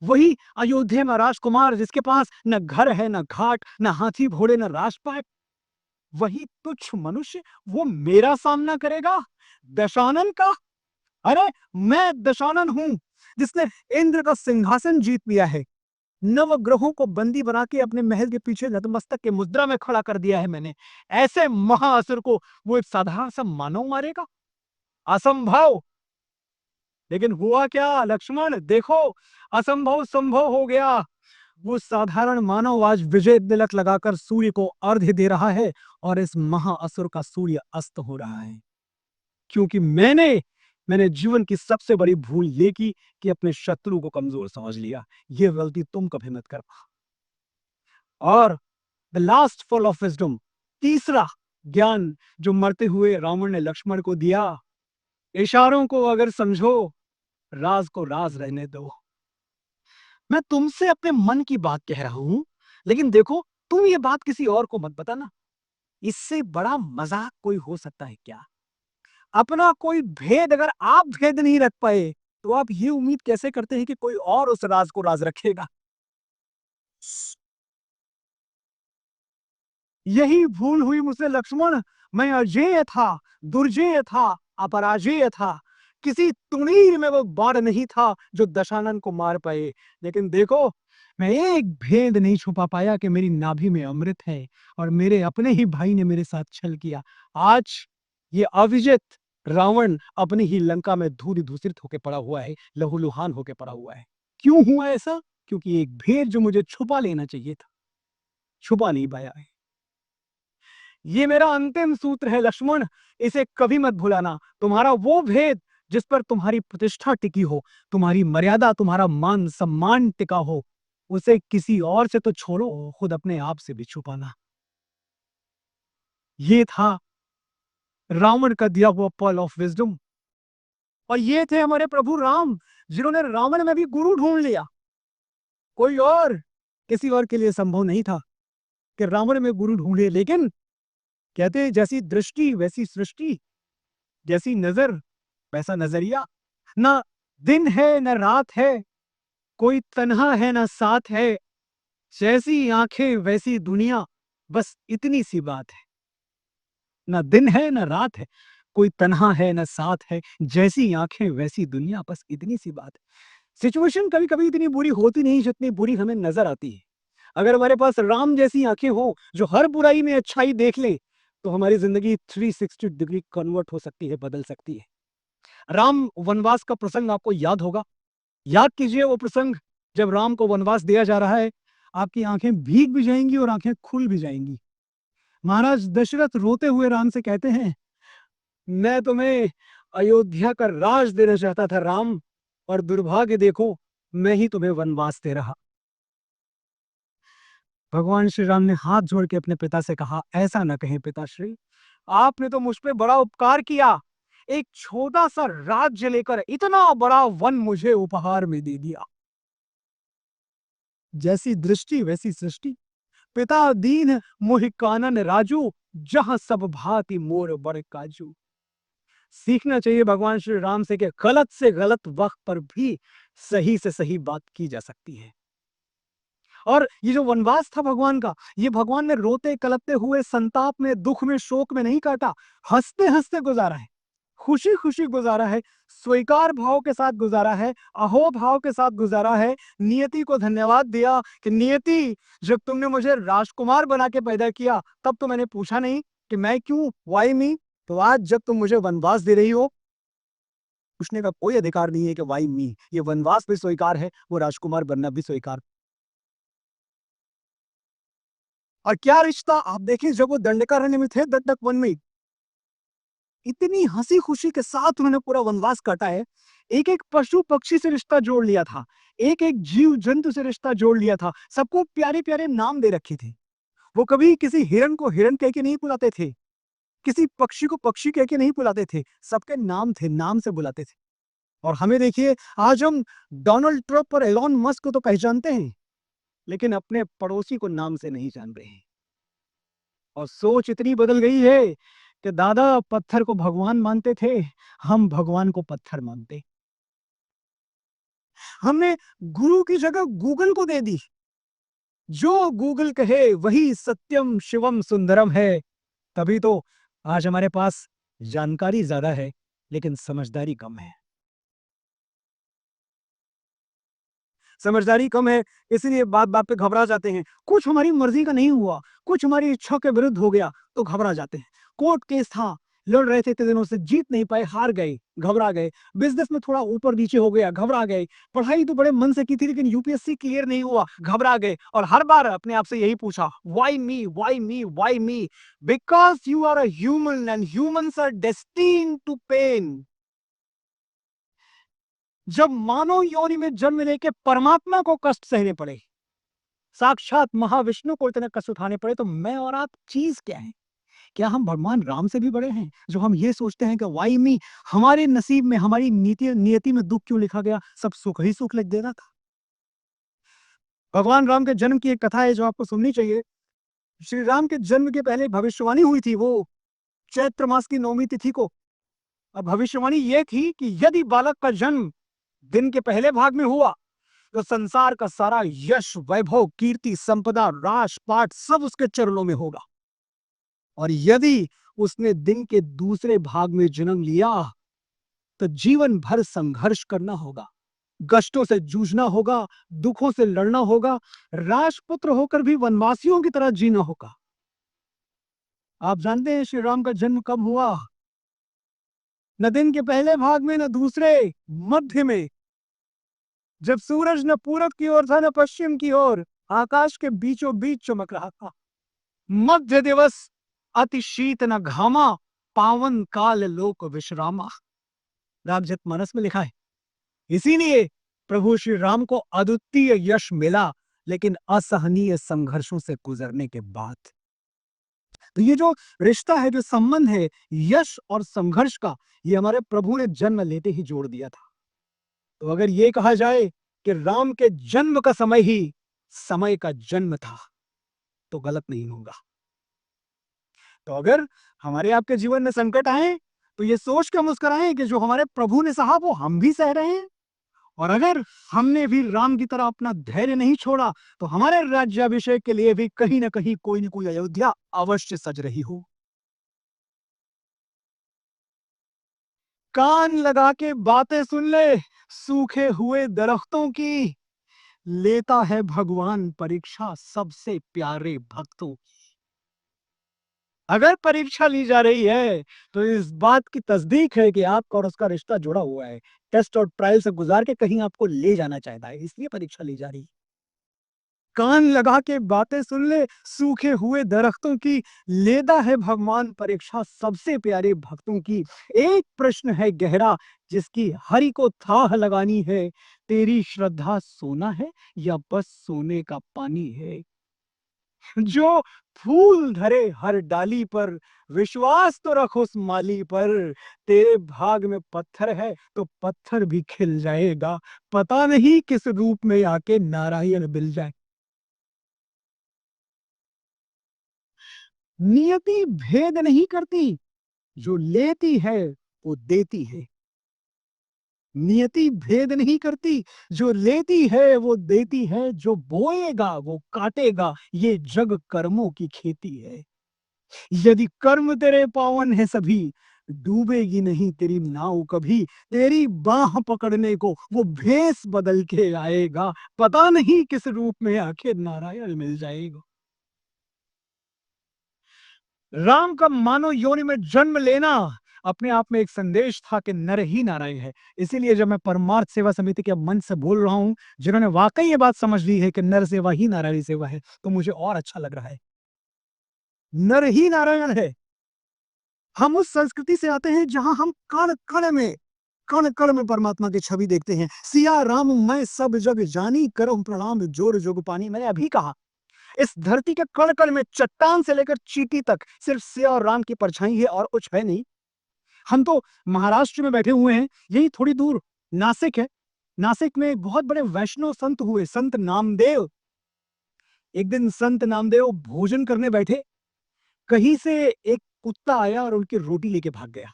वही अयोध्या में राजकुमार जिसके पास न घर है, न घाट, न हाथी घोड़े, न राजपाट। वही तुच्छ मनुष्य वो मेरा सामना करेगा, दशानन का? अरे मैं दशानन हूं जिसने इंद्र का सिंहासन जीत लिया है, नवग्रहों को बंदी बना के अपने महल के पीछे नतमस्तक के मुद्रा में खड़ा कर दिया है मैंने। ऐसे महाअसुर को वो एक साधारण सा मानव मारेगा? असंभव। लेकिन हुआ क्या लक्ष्मण? देखो, असंभव संभव हो गया। वो साधारण मानव आज विजय तिलक लगाकर सूर्य को अर्घ्य दे रहा है और इस महाअसुर का सूर्य अस्त हो रहा है। क्योंकि मैंने जीवन की सबसे बड़ी भूल ये की कि अपने शत्रु को कमजोर समझ लिया। ये गलती तुम कभी मत करना। और the last fall of wisdom, तीसरा ज्ञान जो मरते हुए रावण ने लक्ष्मण को दिया, इशारों को अगर समझो, राज को राज रहने दो। मैं तुमसे अपने मन की बात कह रहा हूं, लेकिन देखो, तुम ये बात किसी और को मत बताना। इससे बड़ा मजाक कोई हो सकता है क्या? अपना कोई भेद अगर आप भेद नहीं रख पाए, तो आप ये उम्मीद कैसे करते हैं कि कोई और उस राज को राज रखेगा? यही भूल हुई मुझसे लक्ष्मण। मैं अजेय था, दुर्जेय था, अपराजेय था। किसी तुणीर में वो बाढ़ नहीं था जो दशानन को मार पाए। लेकिन देखो, मैं एक भेद नहीं छुपा पाया कि मेरी नाभि में अमृत है और मेरे अपने ही भाई ने मेरे साथ छल किया। आज ये अविजित रावण अपनी ही लंका में धूल धूसरित होकर पड़ा हुआ है, लहूलुहान होकर पड़ा हुआ है। क्यों हुआ ऐसा? क्योंकि एक भेद जो मुझे छुपा लेना चाहिए था, छुपा नहीं पाया है। ये मेरा अंतिम सूत्र है लक्ष्मण, इसे कभी मत भुलाना। तुम्हारा वो भेद जिस पर तुम्हारी प्रतिष्ठा टिकी हो, तुम्हारी मर्यादा, तुम्हारा मान सम्मान टिका हो, उसे किसी और से तो छोड़ो, खुद अपने आप से भी छुपाना। ये था रावण का दिया हुआ पर्ल ऑफ विजडम। और ये थे हमारे प्रभु राम, जिन्होंने रावण में भी गुरु ढूंढ लिया। कोई और, किसी और के लिए संभव नहीं था कि रावण में गुरु ढूंढे। लेकिन कहते हैं, जैसी दृष्टि वैसी सृष्टि, जैसी नजर वैसा नजरिया। ना दिन है न रात है, कोई तन्हा है ना साथ है, जैसी आंखें वैसी दुनिया, बस इतनी सी बात है। ना दिन है न रात है, कोई तन्हा है न साथ है, जैसी आंखें वैसी दुनिया, बस इतनी सी बात है। सिचुएशन कभी कभी इतनी बुरी होती नहीं जितनी बुरी हमें नजर आती है। अगर हमारे पास राम जैसी आंखें हो जो हर बुराई में अच्छाई देख ले, तो हमारी जिंदगी 360 डिग्री कन्वर्ट हो सकती है, बदल सकती है। राम वनवास का प्रसंग आपको याद होगा। याद कीजिए वो प्रसंग जब राम को वनवास दिया जा रहा है। आपकी आंखें भीग भी जाएंगी और आंखें खुल भी जाएंगी। महाराज दशरथ रोते हुए राम से कहते हैं, मैं तुम्हें अयोध्या का राज देना चाहता था राम, और दुर्भाग्य देखो, मैं ही तुम्हें वनवास दे रहा। भगवान श्री राम ने हाथ जोड़ के अपने पिता से कहा, ऐसा न कहें पिताश्री, आपने तो मुझ पे बड़ा उपकार किया। एक छोटा सा राज्य लेकर इतना बड़ा वन मुझे उपहार में दे दिया। जैसी दृष्टि वैसी सृष्टि, पिता दीन मोहि कानन राजू, जहां सब भांति मोर बड़ काजू। सीखना चाहिए भगवान श्री राम से कि गलत से गलत वक्त पर भी सही से सही बात की जा सकती है। और ये जो वनवास था भगवान का, ये भगवान ने रोते कलपते हुए, संताप में, दुख में, शोक में नहीं काटा, हंसते हंसते गुजारा है, खुशी खुशी गुजारा है, स्वीकार भाव के साथ गुजारा है, अहो भाव के साथ गुजारा है। नियति को धन्यवाद दिया कि नियति, जब तुमने मुझे राजकुमार बना के पैदा किया, तब तो मैंने पूछा नहीं कि मैं क्यों, वाई मी। तो आज जब तुम मुझे वनवास दे रही हो, पूछने का कोई अधिकार नहीं है कि वाई मी। ये वनवास भी स्वीकार है, वो राजकुमार बनना भी स्वीकार। और क्या रिश्ता, आप देखें, जब वो दंडकारण्य में थे, दंडक वन में, इतनी हंसी खुशी के साथ उन्होंने पूरा वनवास काटा है। एक एक पशु पक्षी से रिश्ता जोड़ लिया था, एक एक जीव जंतु से रिश्ता जोड़ लिया था, सबको प्यारे प्यारे नाम दे रखे थे। वो कभी किसी हिरण को हिरण कह के नहीं बुलाते थे, किसी पक्षी को पक्षी कह के नहीं बुलाते थे, सबके नाम थे, नाम से बुलाते थे। और हमें देखिए, आज हम डोनाल्ड ट्रंप और एलॉन मस्क को तो पहचानते हैं, लेकिन अपने पड़ोसी को नाम से नहीं जान रहे हैं। और सोच इतनी बदल गई है कि दादा पत्थर को भगवान मानते थे, हम भगवान को पत्थर मानते। हमने गुरु की जगह गूगल को दे दी। जो गूगल कहे वही सत्यम शिवम सुंदरम है। तभी तो आज हमारे पास जानकारी ज्यादा है, लेकिन समझदारी कम है। समझदारी कम है, इसलिए बात बात पे घबरा जाते हैं। कुछ हमारी मर्जी का नहीं हुआ, कुछ हमारी इच्छा के विरुद्ध हो गया तो घबरा जाते हैं। कोर्ट केस था, लड़ रहे थे इतने दिनों से, जीत नहीं पाए, हार गए, घबरा गए। बिजनेस में थोड़ा ऊपर नीचे हो गया, घबरा गए। पढ़ाई तो बड़े मन से की थी, लेकिन यूपीएससी क्लियर नहीं हुआ, घबरा गए। और हर बार अपने आप से यही पूछा, why me, why me, why me? Because you are a human and humans are destined to pain. जब मानव योनि में जन्म लेके परमात्मा को कष्ट सहने पड़े, साक्षात महाविष्णु को इतने कष्ट उठाने पड़े, तो मैं और आप चीज क्या है? क्या हम भगवान राम से भी बड़े हैं, जो हम ये सोचते हैं कि वाई मी, हमारे नसीब में, हमारी नियति में दुख क्यों लिखा गया? सब सुख ही सुख लिख देना था। भगवान राम के जन्म की एक कथा है जो आपको सुननी चाहिए। श्री राम के जन्म के पहले भविष्यवाणी हुई थी, वो चैत्र मास की 9वीं तिथि को। अब भविष्यवाणी ये थी कि यदि बालक का जन्म दिन के पहले भाग में हुआ तो संसार का सारा यश, वैभव, कीर्ति, संपदा, राज पाट सब उसके चरणों में होगा। और यदि उसने दिन के दूसरे भाग में जन्म लिया तो जीवन भर संघर्ष करना होगा, कष्टों से जूझना होगा, दुखों से लड़ना होगा, राजपुत्र होकर भी वनवासियों की तरह जीना होगा। आप जानते हैं श्री राम का जन्म कब हुआ? न दिन के पहले भाग में, न दूसरे, मध्य में। जब सूरज न पूरब की ओर था न पश्चिम की ओर, आकाश के बीचों बीच चमक रहा था। मध्य दिवस अति शीत न घामा, पावन काल लोक विश्रामा। रामचरितमानस में लिखा है। इसीलिए प्रभु श्री राम को अद्वितीय यश मिला, लेकिन असहनीय संघर्षों से गुजरने के बाद। तो ये जो रिश्ता है, जो संबंध है यश और संघर्ष का, ये हमारे प्रभु ने जन्म लेते ही जोड़ दिया था। तो अगर ये कहा जाए कि राम के जन्म का समय ही समय का जन्म था, तो गलत नहीं होगा। तो अगर हमारे आपके जीवन में संकट आए तो ये सोच के मुस्कुराएं कि जो हमारे प्रभु ने सहा वो हम भी सह रहे हैं। और अगर हमने भी राम की तरह अपना धैर्य नहीं छोड़ा तो हमारे राज्याभिषेक के लिए भी कहीं ना कहीं कोई ना कोई अयोध्या अवश्य सज रही हो। कान लगा के बातें सुन ले सूखे हुए दरख्तों की, लेता है भगवान परीक्षा सबसे प्यारे भक्तों की। अगर परीक्षा ली जा रही है तो इस बात की तस्दीक है कि आपका और उसका रिश्ता जुड़ा हुआ है। टेस्ट और ट्रायल से गुजार के कहीं आपको ले जाना चाहता है, इसलिए परीक्षा ली जा रही है। कान लगा के बातें सुन ले सूखे हुए दरख्तों की, लेदा है भगवान परीक्षा सबसे प्यारे भक्तों की। एक प्रश्न है गहरा जिसकी हरि को थाह लगानी है, तेरी श्रद्धा सोना है या बस सोने का पानी है? जो फूल धरे हर डाली पर, विश्वास तो रख उस माली पर। तेरे भाग में पत्थर है तो पत्थर भी खिल जाएगा, पता नहीं किस रूप में आके नारायण मिल जाए। नियति भेद नहीं करती, जो लेती है वो देती है। नियति भेद नहीं करती, जो लेती है वो देती है। जो बोएगा वो काटेगा, ये जग कर्मों की खेती है। यदि कर्म तेरे पावन है सभी, डूबेगी नहीं तेरी नाव कभी। तेरी बाह पकड़ने को वो भेष बदल के आएगा, पता नहीं किस रूप में आखिर नारायण मिल जाएगा। राम का मानव योनि में जन्म लेना अपने आप में एक संदेश था कि नर ही नारायण है। इसीलिए जब मैं परमार्थ सेवा समिति के मंच से बोल रहा हूं, जिन्होंने वाकई ये बात समझ ली है कि नर सेवा ही नारायण सेवा है, तो मुझे और अच्छा लग रहा है। नर ही नारायण है। हम उस संस्कृति से आते हैं जहां हम कण कण में परमात्मा की छवि देखते हैं। सिया राम मैं सब जग जानी, करो प्रणाम जोर जोग पानी। मैंने अभी कहा, इस धरती के कण कण में, चट्टान से लेकर चींटी तक, सिर्फ सिया और राम की परछाई है और कुछ है नहीं। हम तो महाराष्ट्र में बैठे हुए हैं, यही थोड़ी दूर नासिक है। नासिक में एक बहुत बड़े वैष्णव संत हुए, संत नामदेव। एक दिन संत नामदेव भोजन करने बैठे, कहीं से एक कुत्ता आया और उनकी रोटी लेके भाग गया।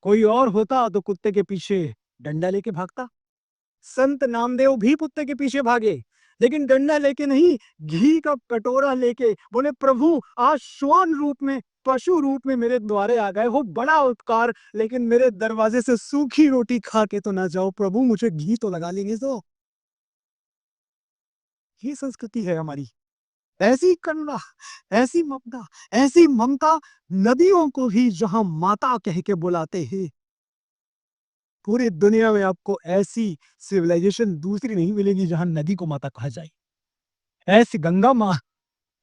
कोई और होता तो कुत्ते के पीछे डंडा लेके भागता। संत नामदेव भी कुत्ते के पीछे भागे, लेकिन डंडा लेके नहीं, घी का कटोरा लेके। बोले, प्रभु आज श्वान रूप में, पशु रूप में मेरे द्वारे आ गए हो, बड़ा उपकार, लेकिन मेरे दरवाजे से सूखी रोटी खा के तो ना जाओ प्रभु, मुझे घी तो लगा लेंगे तो। ये संस्कृति है हमारी। ऐसी करुणा, ऐसी ममता, ऐसी ममता, नदियों को भी जहां माता कह के बुलाते हैं। पूरी दुनिया में आपको ऐसी सिविलाइजेशन दूसरी नहीं मिलेगी जहां नदी को माता कहा जाए। ऐसी गंगा माँ,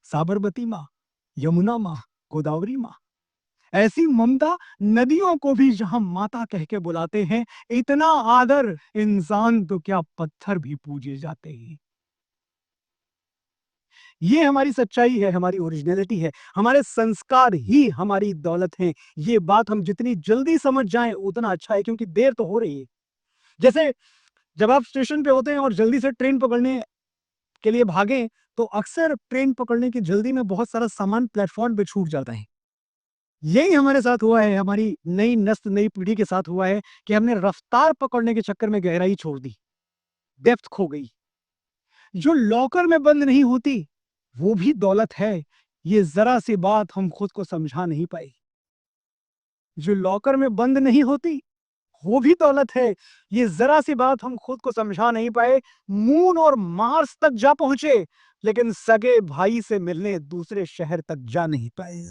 साबरमती माँ, यमुना माँ, गोदावरी माँ, ऐसी ममता नदियों को भी जहां माता कह के बुलाते हैं। इतना आदर, इंसान तो क्या पत्थर भी पूजे जाते हैं। ये हमारी सच्चाई है, हमारी ओरिजिनलिटी है, हमारे संस्कार ही हमारी दौलत हैं। ये बात हम जितनी जल्दी समझ जाएं उतना अच्छा है, क्योंकि देर तो हो रही है। जैसे जब आप स्टेशन पे होते हैं और जल्दी से ट्रेन पकड़ने के लिए भागें, तो अक्सर ट्रेन पकड़ने की जल्दी में बहुत सारा सामान प्लेटफॉर्म पे छूट जाता है। यही हमारे साथ हुआ है, हमारी नई नस्ल, नई पीढ़ी के साथ हुआ है कि हमने रफ्तार पकड़ने के चक्कर में गहराई छोड़ दी, डेप्थ खो गई। जो लॉकर में बंद नहीं होती, वो भी दौलत है। ये जरा सी बात हम खुद को समझा नहीं पाए। जो लॉकर में बंद नहीं होती, वो भी दौलत है। ये जरा सी बात हम खुद को समझा नहीं पाए। मून और मार्स तक जा पहुंचे, लेकिन सगे भाई से मिलने दूसरे शहर तक जा नहीं पाए।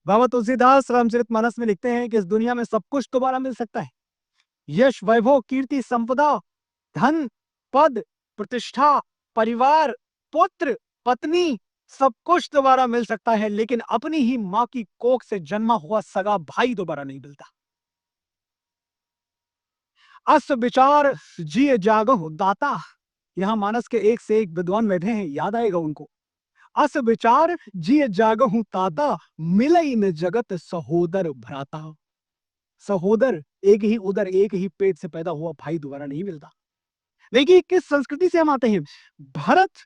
बाबा तुलसीदास रामचरितमानस में लिखते हैं कि इस दुनिया में सब कुछ दोबारा मिल सकता है। यश, वैभव, कीर्ति, संपदा, धन, पद, प्रतिष्ठा, परिवार, पुत्र, पत्नी, सब कुछ दोबारा मिल सकता है, लेकिन अपनी ही मां की कोख से जन्मा हुआ सगा भाई दोबारा नहीं मिलता। अस विचार जिय जागहु दाता। यहां मानस के एक से एक विद्वान बैठे हैं, याद आएगा उनको। अस विचार जिय जागहु ताता, मिलई न जगत सहोदर भ्राता। सहोदर, एक ही उदर, एक ही पेट से पैदा हुआ भाई दोबारा नहीं मिलता। देखिए किस संस्कृति से हम आते हैं। भरत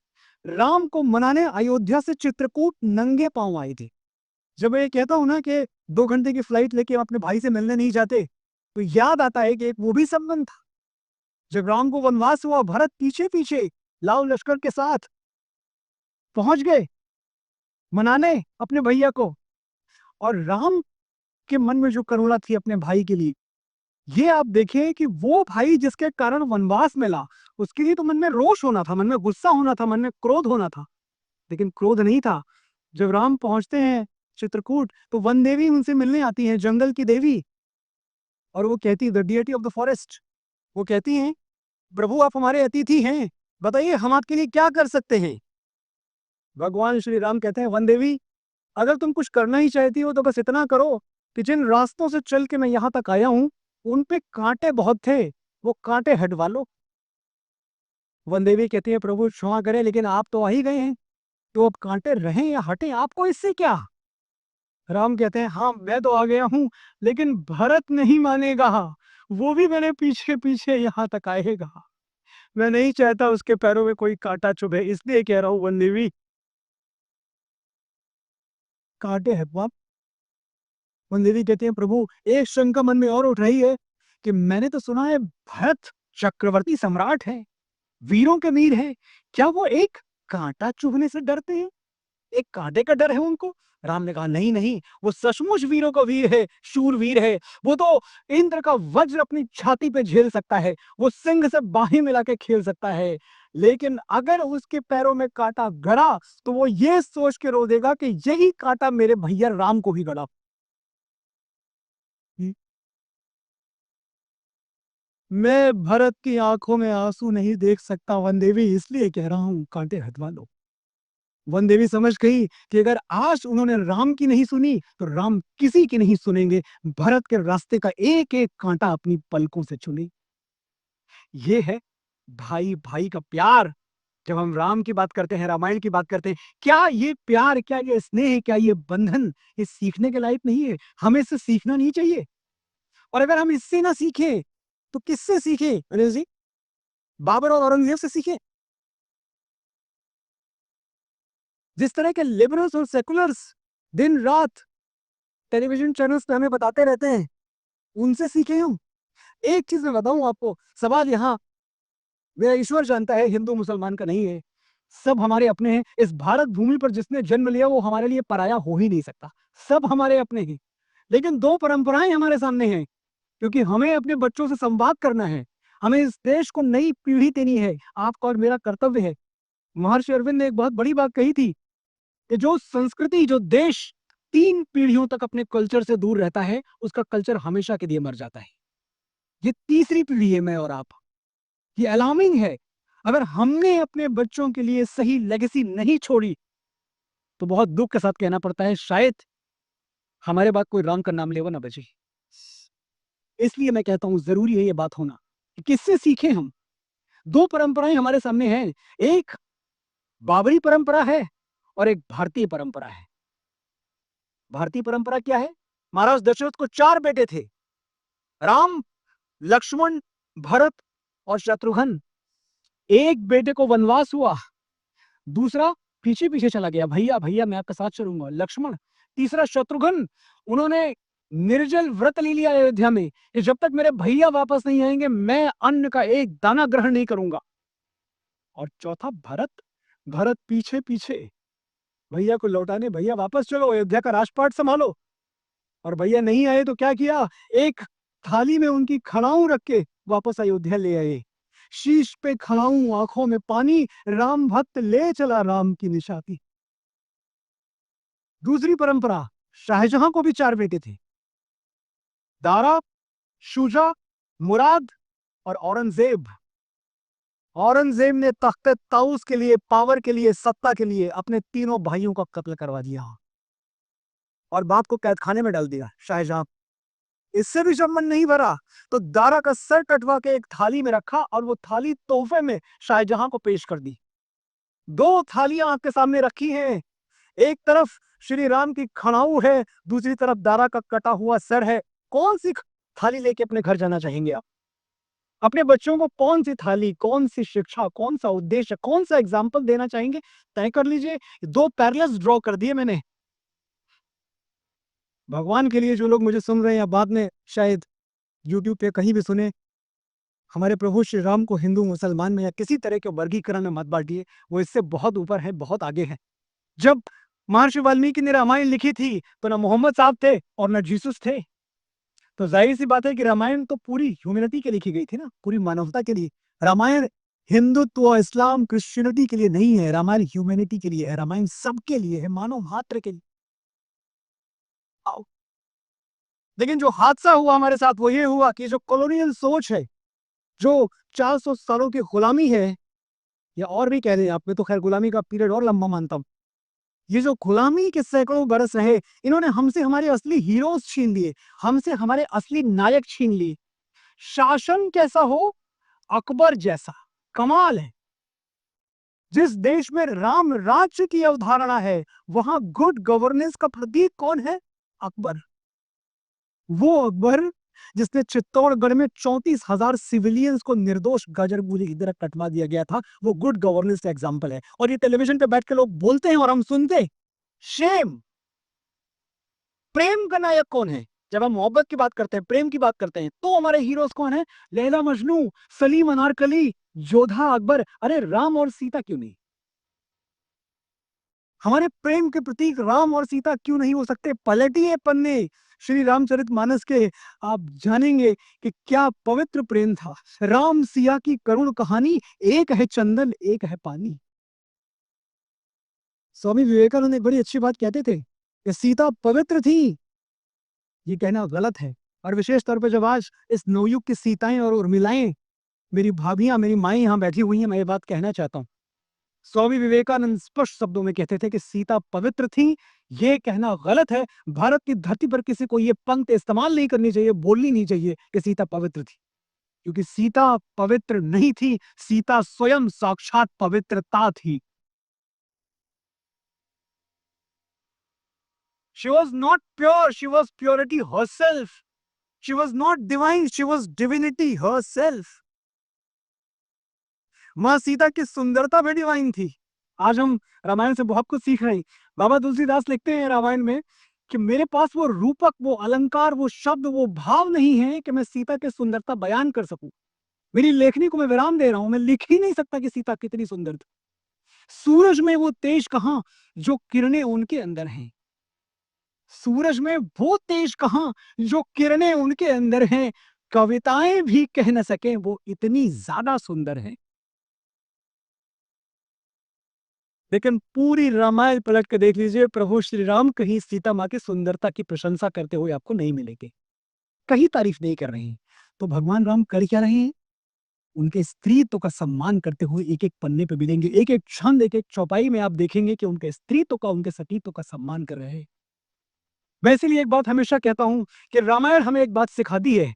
राम को मनाने अयोध्या से चित्रकूट नंगे पांव आए थे। जब मैं ये कहता हूं ना कि 2 घंटे की फ्लाइट लेके अपने भाई से मिलने नहीं जाते, तो याद आता है कि एक वो भी संबंध था। जब राम को वनवास हुआ, भरत पीछे पीछे लाव लश्कर के साथ पहुंच गए मनाने अपने भैया को। और राम के मन में जो करुणा थी अपने भाई के लिए, ये आप देखें कि वो भाई जिसके कारण वनवास मिला, उसके लिए तो मन में रोष होना था, मन में गुस्सा होना था, मन में क्रोध होना था, लेकिन क्रोध नहीं था। जब राम पहुंचते हैं चित्रकूट, तो वन देवी उनसे मिलने आती हैं, जंगल की देवी, और वो कहती, the deity of the forest, वो कहती हैं, प्रभु आप हमारे अतिथि हैं, बताइए हम आपके लिए क्या कर सकते हैं। भगवान श्री राम कहते हैं, वन देवी अगर तुम कुछ करना ही चाहती हो तो बस इतना करो कि जिन रास्तों से चल के मैं यहाँ तक आया हूं, उन पे कांटे बहुत थे, वो कांटे हटवा लो। वन देवी कहती है, प्रभु क्षमा करें, लेकिन आप तो आ ही गए हैं, तो अब कांटे रहें या हटें, आपको इससे क्या। राम कहते हैं, हाँ मैं तो आ गया हूं, लेकिन भरत नहीं मानेगा, वो भी मेरे पीछे पीछे यहाँ तक आएगा। मैं नहीं चाहता उसके पैरों में कोई कांटा चुभे, इसलिए कह रहा हूं वन देवी कांटे हटवा। वन देवी कहते हैं, प्रभु एक शंका मन में और उठ रही है कि मैंने तो सुना है भरत चक्रवर्ती सम्राट है, वीरों के वीर है, क्या वो एक कांटा चुभने से डरते हैं? एक कांटे का डर है उनको? राम ने कहा, नहीं नहीं, वो सचमुच वीरों का वीर है, शूरवीर है। वो तो इंद्र का वज्र अपनी छाती पे झेल सकता है, वो सिंह से बाहें मिला के खेल सकता है, लेकिन अगर उसके पैरों में कांटा गड़ा तो वो ये सोच के रो देगा कि यही कांटा मेरे भैया राम को भी गड़ा। मैं भरत की आंखों में आंसू नहीं देख सकता वन देवी, इसलिए कह रहा हूं कांटे हटवा लो। वन देवी समझ गई कि अगर आज उन्होंने राम की नहीं सुनी तो राम किसी की नहीं सुनेंगे। भरत के रास्ते का एक एक कांटा अपनी पलकों से चुने। ये है भाई भाई का प्यार, जब हम राम की बात करते हैं, रामायण की बात करते हैं, क्या ये प्यार, क्या ये स्नेह, क्या ये बंधन, ये सीखने के लायक नहीं है? हमें इससे सीखना नहीं चाहिए। और अगर हम इससे ना सीखें तो किससे सीखें अनिल जी? बाबर और औरंगजेब से सीखें। जिस तरह के लिबरल्स और सेकुलर्स दिन रात टेलीविजन चैनल्स पे हमें बताते रहते हैं, उनसे सीखें हम। एक चीज मैं बताऊं आपको, सवाल यहाँ मेरा ईश्वर जानता है, हिंदू मुसलमान का नहीं है। सब हमारे अपने हैं। इस भारत भूमि पर जिसने जन्म लिया वो हमारे लिए पराया हो ही नहीं सकता। सब हमारे अपने हैं। लेकिन दो परंपराएं हमारे सामने हैं, क्योंकि हमें अपने बच्चों से संवाद करना है। हमें इस देश को नई पीढ़ी देनी है। आपका और मेरा कर्तव्य है। महर्षि अरविंद ने एक बहुत बड़ी बात कही थी कि जो संस्कृति, जो देश 3 पीढ़ियों तक अपने कल्चर से दूर रहता है, उसका कल्चर हमेशा के लिए मर जाता है। ये तीसरी पीढ़ी है, मैं और आप। ये अलार्मिंग है। अगर हमने अपने बच्चों के लिए सही लेगेसी नहीं छोड़ी तो बहुत दुख के साथ कहना पड़ता है, शायद हमारे बाद कोई राम का नाम लेवा ना बचे। इसलिए मैं कहता हूं जरूरी है ये बात होना कि किससे सीखें हम। दो परंपराएं हमारे सामने हैं, एक बाबरी परंपरा है और एक भारतीय परंपरा है। भारतीय परंपरा क्या है? महाराज दशरथ को 4 बेटे थे, राम, लक्ष्मण, भरत और शत्रुघ्न। एक बेटे को वनवास हुआ, दूसरा पीछे पीछे चला गया, भैया भैया मैं आपके साथ चलूंगा, लक्ष्मण। तीसरा शत्रुघ्न, उन्होंने निर्जल व्रत ले लिया अयोध्या में कि जब तक मेरे भैया वापस नहीं आएंगे मैं अन्न का एक दाना ग्रहण नहीं करूंगा। और चौथा भरत, भरत पीछे पीछे भैया को लौटाने, भैया वापस चलो, अयोध्या का राजपाट संभालो। और भैया नहीं आए तो क्या किया? एक थाली में उनकी खड़ाऊ रख के वापस अयोध्या ले आए। शीश पे खड़ाऊ, आंखों में पानी, राम भक्त ले चला राम की निशाती। दूसरी परंपरा, शाहजहां को भी 4 बेटे थे, दारा, शुजा, मुराद और औरंगजेब। औरंगजेब ने तख्त ताउस के लिए, पावर के लिए, सत्ता के लिए अपने तीनों भाइयों का कत्ल करवा दिया और बाप को कैदखाने में डाल दिया, शाहजहां। इससे भी जब मन नहीं भरा तो दारा का सर कटवा के एक थाली में रखा और वो थाली तोहफे में शाहजहां को पेश कर दी। 2 थालियां आपके सामने रखी हैं, एक तरफ श्री राम की खड़ाऊ है, दूसरी तरफ दारा का कटा हुआ सर है। कौन सी थाली लेके अपने घर जाना चाहेंगे आप? अपने बच्चों को कौन सी थाली, कौन सी शिक्षा, कौन सा उद्देश्य, कौन सा एग्जाम्पल देना चाहेंगे? तय कर लीजिए। 2 पैरेलल्स ड्रॉ कर दिए मैंने। भगवान के लिए जो लोग मुझे सुन रहे हैं या बाद में शायद यूट्यूब पे कहीं भी सुने, हमारे प्रभु श्री राम को हिंदू मुसलमान में या किसी तरह के वर्गीकरण में मत बांटिए, वो इससे बहुत ऊपर है, बहुत आगे है। जब महर्षि वाल्मीकि ने रामायण लिखी थी तो ना मोहम्मद साहब थे और ना जीसस थे। तो जाहिर सी बात है कि रामायण तो पूरी ह्यूमैनिटी के लिए लिखी गई थी ना, पूरी मानवता के लिए। रामायण हिंदुत्व, इस्लाम, क्रिश्चियनिटी के लिए नहीं है, रामायण ह्यूमैनिटी के लिए है, रामायण सबके लिए है, मानव मात्र के लिए। आओ। लेकिन जो हादसा हुआ हमारे साथ वो ये हुआ कि जो कॉलोनियल सोच है, जो 400 सालों की गुलामी है, या और भी कह दें आप, मैं तो खैर गुलामी का पीरियड और लंबा मानता हूं। ये जो गुलामी के सैकड़ों बरस रहे, इन्होंने हमसे हमारे असली हीरोज छीन लिए, हमसे हमारे असली नायक छीन लिए। शासन कैसा हो? अकबर जैसा। कमाल है। जिस देश में राम राज्य की अवधारणा है, वहां गुड गवर्नेंस का प्रतीक कौन है? अकबर। वो अकबर जिसने चित्तौड़गढ़ में 34,000 सिविलियंस को निर्दोष गाजर मूली की तरह कटवा दिया गया था, वो गुड गवर्नेंस का एग्जाम्पल है। और ये टेलीविजन पे बैठ के लोग बोलते हैं और हम सुनते। शेम। प्रेम का नायक कौन है? जब हम मोहब्बत की बात करते हैं, प्रेम की बात करते हैं, तो हमारे हीरोज कौन है? लैला मजनू, सलीम अनारकली, जोधा अकबर। अरे राम और सीता क्यों नहीं? हमारे प्रेम के प्रतीक राम और सीता क्यों नहीं हो सकते? पलटिए पन्ने श्री रामचरितमानस के, आप जानेंगे कि क्या पवित्र प्रेम था। राम सिया की करुण कहानी, एक है चंदन एक है पानी। स्वामी विवेकानंद एक बड़ी अच्छी बात कहते थे कि सीता पवित्र थी, ये कहना गलत है। और विशेष तौर पर जब आज इस नवयुग की सीताएं और उर्मिलाएं, मेरी भाभियां, मेरी माएं यहाँ बैठी हुई हैं, मैं ये बात कहना चाहता हूँ। स्वामी विवेकानंद स्पष्ट शब्दों में कहते थे कि सीता पवित्र थी, ये कहना गलत है। भारत की धरती पर किसी को ये पंक्ति इस्तेमाल नहीं करनी चाहिए, बोलनी नहीं चाहिए कि सीता पवित्र थी। क्योंकि सीता पवित्र नहीं थी, सीता स्वयं साक्षात पवित्रता थी। She was not pure, she was purity herself. She was not divine, she was divinity herself. मां सीता की सुंदरता भी डिवाइन थी। आज हम रामायण से बहुत कुछ सीख रहे हैं। बाबा तुलसीदास लिखते हैं रामायण में कि मेरे पास वो रूपक, वो अलंकार, वो शब्द, वो भाव नहीं है कि मैं सीता की सुंदरता बयान कर सकूं। मेरी लेखनी को मैं विराम दे रहा हूं, मैं लिख ही नहीं सकता कि सीता कितनी सुंदर थी। सूरज में वो तेज कहां जो किरणें उनके अंदर हैं। सूरज में वो तेज कहां जो किरणें उनके अंदर हैं। कविताएं भी कह न सके वो इतनी ज्यादा सुंदर है। लेकिन पूरी रामायण पलट के देख लीजिए, प्रभु श्री राम कहीं सीता मां की सुंदरता की प्रशंसा करते हुए आपको नहीं मिलेंगे, कहीं तारीफ नहीं कर रहे हैं। तो भगवान राम कर क्या रहे हैं? उनके स्त्रीत्व का सम्मान करते हुए एक एक पन्ने पे मिलेंगे, एक एक छंद, एक एक चौपाई में आप देखेंगे कि उनके स्त्रीत्व का, उनके सतीत्व का सम्मान कर रहे हैं। मैं इसीलिए एक बात हमेशा कहता हूं कि रामायण हमें एक बात सिखाती है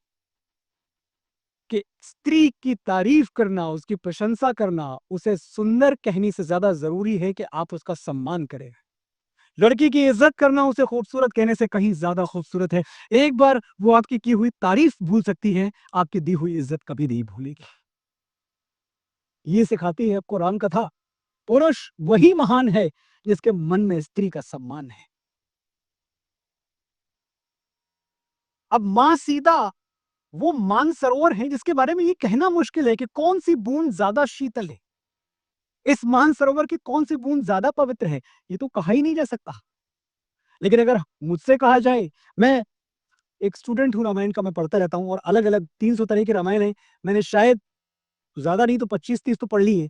कि स्त्री की तारीफ करना, उसकी प्रशंसा करना, उसे सुंदर कहने से ज्यादा जरूरी है कि आप उसका सम्मान करें। लड़की की इज्जत करना उसे खूबसूरत कहने से कहीं ज्यादा खूबसूरत है। एक बार वो आपकी की हुई तारीफ भूल सकती है, आपकी दी हुई इज्जत कभी नहीं भूलेगी। ये सिखाती है आपको राम कथा। पुरुष वही महान है जिसके मन में स्त्री का सम्मान है। अब मां सीता वो मानसरोवर है जिसके बारे में ये कहना मुश्किल है कि कौन सी बूंद ज्यादा शीतल है, इस मानसरोवर की कौन सी बूंद ज्यादा पवित्र है, ये तो कहा ही नहीं जा सकता। लेकिन अगर मुझसे कहा जाए, मैं एक स्टूडेंट हूं रामायण का, मैं पढ़ता रहता हूं और अलग अलग 300 तरह के रामायण है। मैंने शायद ज्यादा नहीं तो 25-30 तो पढ़ ली है।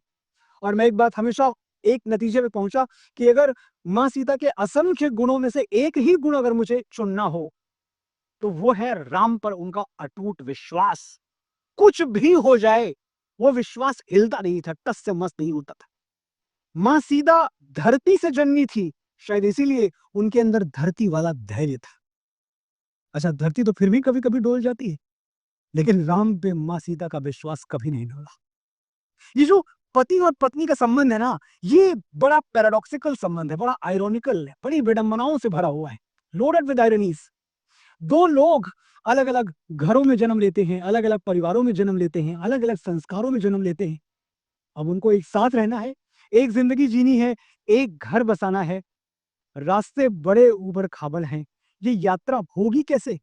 और मैं एक बात हमेशा एक नतीजे पे पहुंचा कि अगर मां सीता के असंख्य गुणों में से एक ही गुण अगर मुझे चुनना हो तो वो है राम पर उनका अटूट विश्वास। कुछ भी हो जाए वो विश्वास हिलता नहीं था, टस से मस नहीं होता था। मां सीता धरती से जन्मी थी, शायद इसीलिए उनके अंदर धरती वाला धैर्य था। अच्छा, धरती तो फिर भी कभी कभी डोल जाती है, लेकिन राम पे मां सीता का विश्वास कभी नहीं डोला। ये जो पति और पत्नी का संबंध है ना, ये बड़ा पैराडॉक्सिकल संबंध है, बड़ा आयरोनिकल है, बड़ी विडंबनाओं से भरा हुआ है, लोडेड विद आयरनीज। दो लोग अलग अलग घरों में जन्म लेते हैं, अलग अलग परिवारों में जन्म लेते हैं, अलग अलग संस्कारों में जन्म लेते हैं। अब उनको एक साथ रहना है, एक जिंदगी जीनी है, एक घर बसाना है। रास्ते बड़े उबड़ खाबड़ हैं, ये यात्रा होगी कैसे?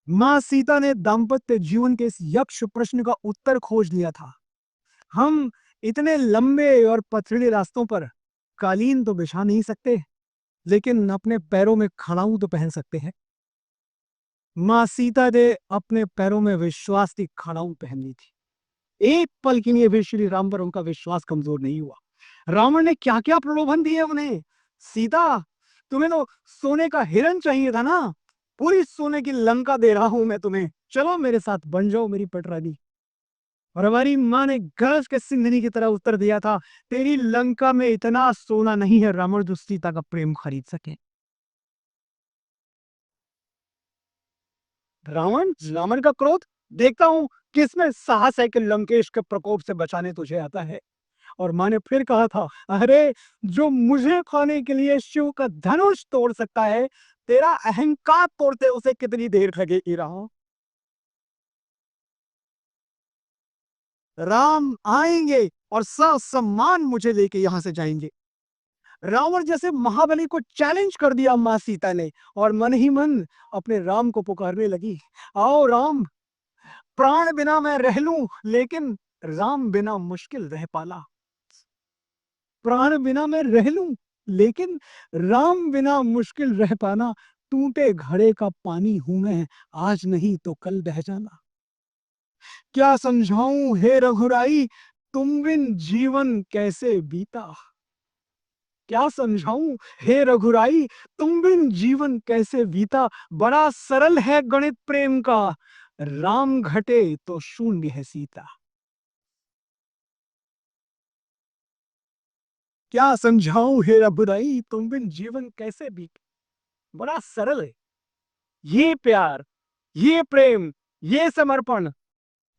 मां सीता ने दाम्पत्य जीवन के इस यक्ष प्रश्न का उत्तर खोज लिया था। हम इतने लंबे और पथरीले रास्तों पर कालीन तो बिछा नहीं सकते, लेकिन अपने पैरों में खड़ाऊं तो पहन सकते हैं। मां सीता ने अपने पैरों में विश्वास की खड़ाऊं पहन ली थी। एक पल के लिए भी श्री राम पर उनका विश्वास कमजोर नहीं हुआ। रावण ने क्या क्या प्रलोभन दिए उन्हें। सीता, तुम्हें तो सोने का हिरण चाहिए था ना, पूरी सोने की लंका दे रहा हूं मैं तुम्हें, चलो मेरे साथ बन जाओ मेरी पटरानी। और हमारी मां ने गरज के सिंधनी की तरह उत्तर दिया था, तेरी लंका में इतना सोना नहीं है रावण जो सीता का प्रेम खरीद सके। रावण रावण का क्रोध, देखता हूं किसमें साहस है कि लंकेश के प्रकोप से बचाने तुझे आता है। और मां ने फिर कहा था, अरे जो मुझे खाने के लिए शिव का धनुष तोड़ सकता है, तेरा अहंकार तोड़ते उसे कितनी देर लगेगी राम। राम आएंगे और सम्मान मुझे लेके यहां से जाएंगे। रावण जैसे महाबली को चैलेंज कर दिया मां सीता ने, और मन ही मन अपने राम को पुकारने लगी, आओ राम, प्राण बिना मैं रह लूं लेकिन राम बिना मुश्किल रह पाला। प्राण बिना मैं रह लूं लेकिन राम बिना मुश्किल रह पाना। टूटे घड़े का पानी हूं मैं, आज नहीं तो कल बह जाना। क्या समझाऊं हे रघुराई, तुम बिन जीवन कैसे बीता। क्या समझाऊं हे रघुराई, तुम बिन जीवन कैसे बीता। बड़ा सरल है गणित प्रेम का, राम घटे तो शून्य है सीता। क्या समझाऊं हे रघुराई, तुम बिन जीवन कैसे बीता। बड़ा सरल है। ये प्यार, ये प्रेम, ये समर्पण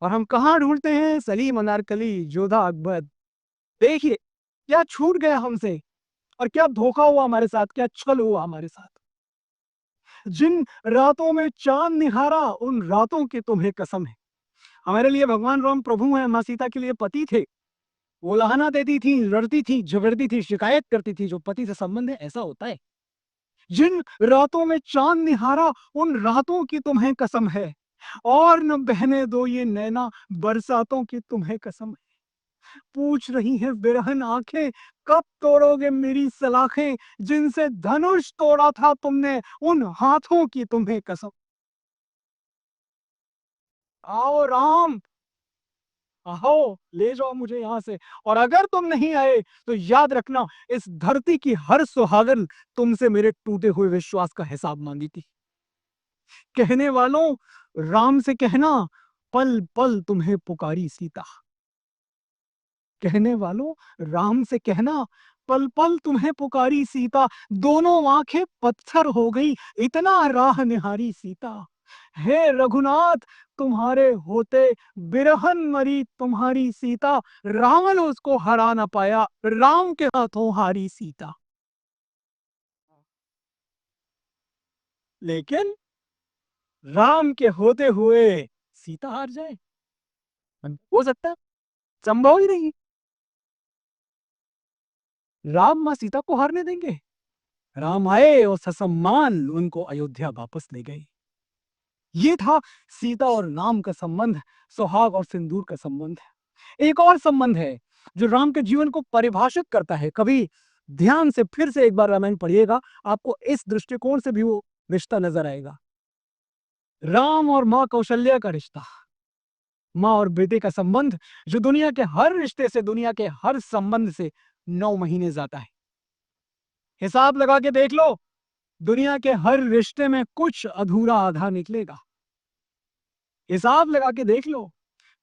और हम कहाँ ढूंढते हैं सलीम अनारकली जोधा अकबर। देखिए क्या छूट गया हमसे और क्या धोखा हुआ हमारे साथ, क्या छल हुआ हमारे साथ। जिन रातों में चांद निहारा उन रातों की तुम्हें कसम है। हमारे लिए भगवान राम प्रभु हैं, माँ सीता के लिए पति थे। वो लाहना देती थी, लड़ती थी, झगड़ती थी, शिकायत करती थी। जो पति से संबंध है ऐसा होता है। जिन रातों में चांद निहारा उन रातों की तुम्हें कसम है, और न बहने दो ये नैना बरसातों की तुम्हें कसम है। पूछ रही है बिरहन आंखें कब तोड़ोगे मेरी सलाखें, जिनसे धनुष तोड़ा था तुमने उन हाथों की तुम्हें कसम। आओ राम, आओ ले जाओ मुझे यहाँ से। और अगर तुम नहीं आए तो याद रखना इस धरती की हर सुहागन तुमसे मेरे टूटे हुए विश्वास का हिसाब मांगी थी। कहने वालों राम से कहना पल पल तुम्हें पुकारी सीता। कहने वालों राम से कहना पल पल तुम्हें पुकारी सीता। दोनों आंखें पत्थर हो गई इतना राह निहारी सीता। हे रघुनाथ तुम्हारे होते बिरहन मरी तुम्हारी सीता। रावण उसको हरा ना पाया राम के हाथों हारी सीता। लेकिन राम के होते हुए सीता हार जाए, हो सकता है? संभव ही नहीं। राम मां सीता को हारने देंगे? राम आए और ससम्मान उनको अयोध्या वापस ले गए। ये था सीता और राम का संबंध, सुहाग और सिंदूर का संबंध। एक और संबंध है जो राम के जीवन को परिभाषित करता है। कभी ध्यान से फिर से एक बार रामायण पढ़िएगा, आपको इस दृष्टिकोण से भी वो रिश्ता नजर आएगा। राम और मां कौशल्या का रिश्ता, मां और बेटे का संबंध, जो दुनिया के हर रिश्ते से, दुनिया के हर संबंध से 9 महीने ज्यादा है। हिसाब लगा के देख लो, दुनिया के हर रिश्ते में कुछ अधूरा आधा निकलेगा। हिसाब लगा के देख लो,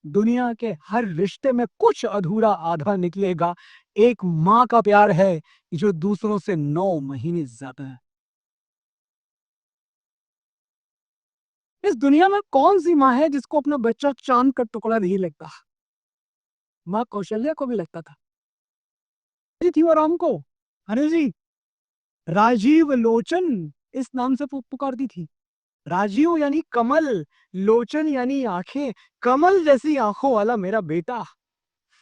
दुनिया के हर रिश्ते में कुछ अधूरा आधा निकलेगा। एक मां का प्यार है जो दूसरों से 9 महीने ज्यादा है। इस दुनिया में कौन सी मां है जिसको अपना बच्चा चांद का टुकड़ा नहीं लगता? मां कौशल्या को भी लगता था। थी वो राम को, अरे जी, राजीव लोचन इस नाम से पुकारती थी। राजीव यानी कमल, लोचन यानी आंखें। कमल जैसी आंखों वाला मेरा बेटा।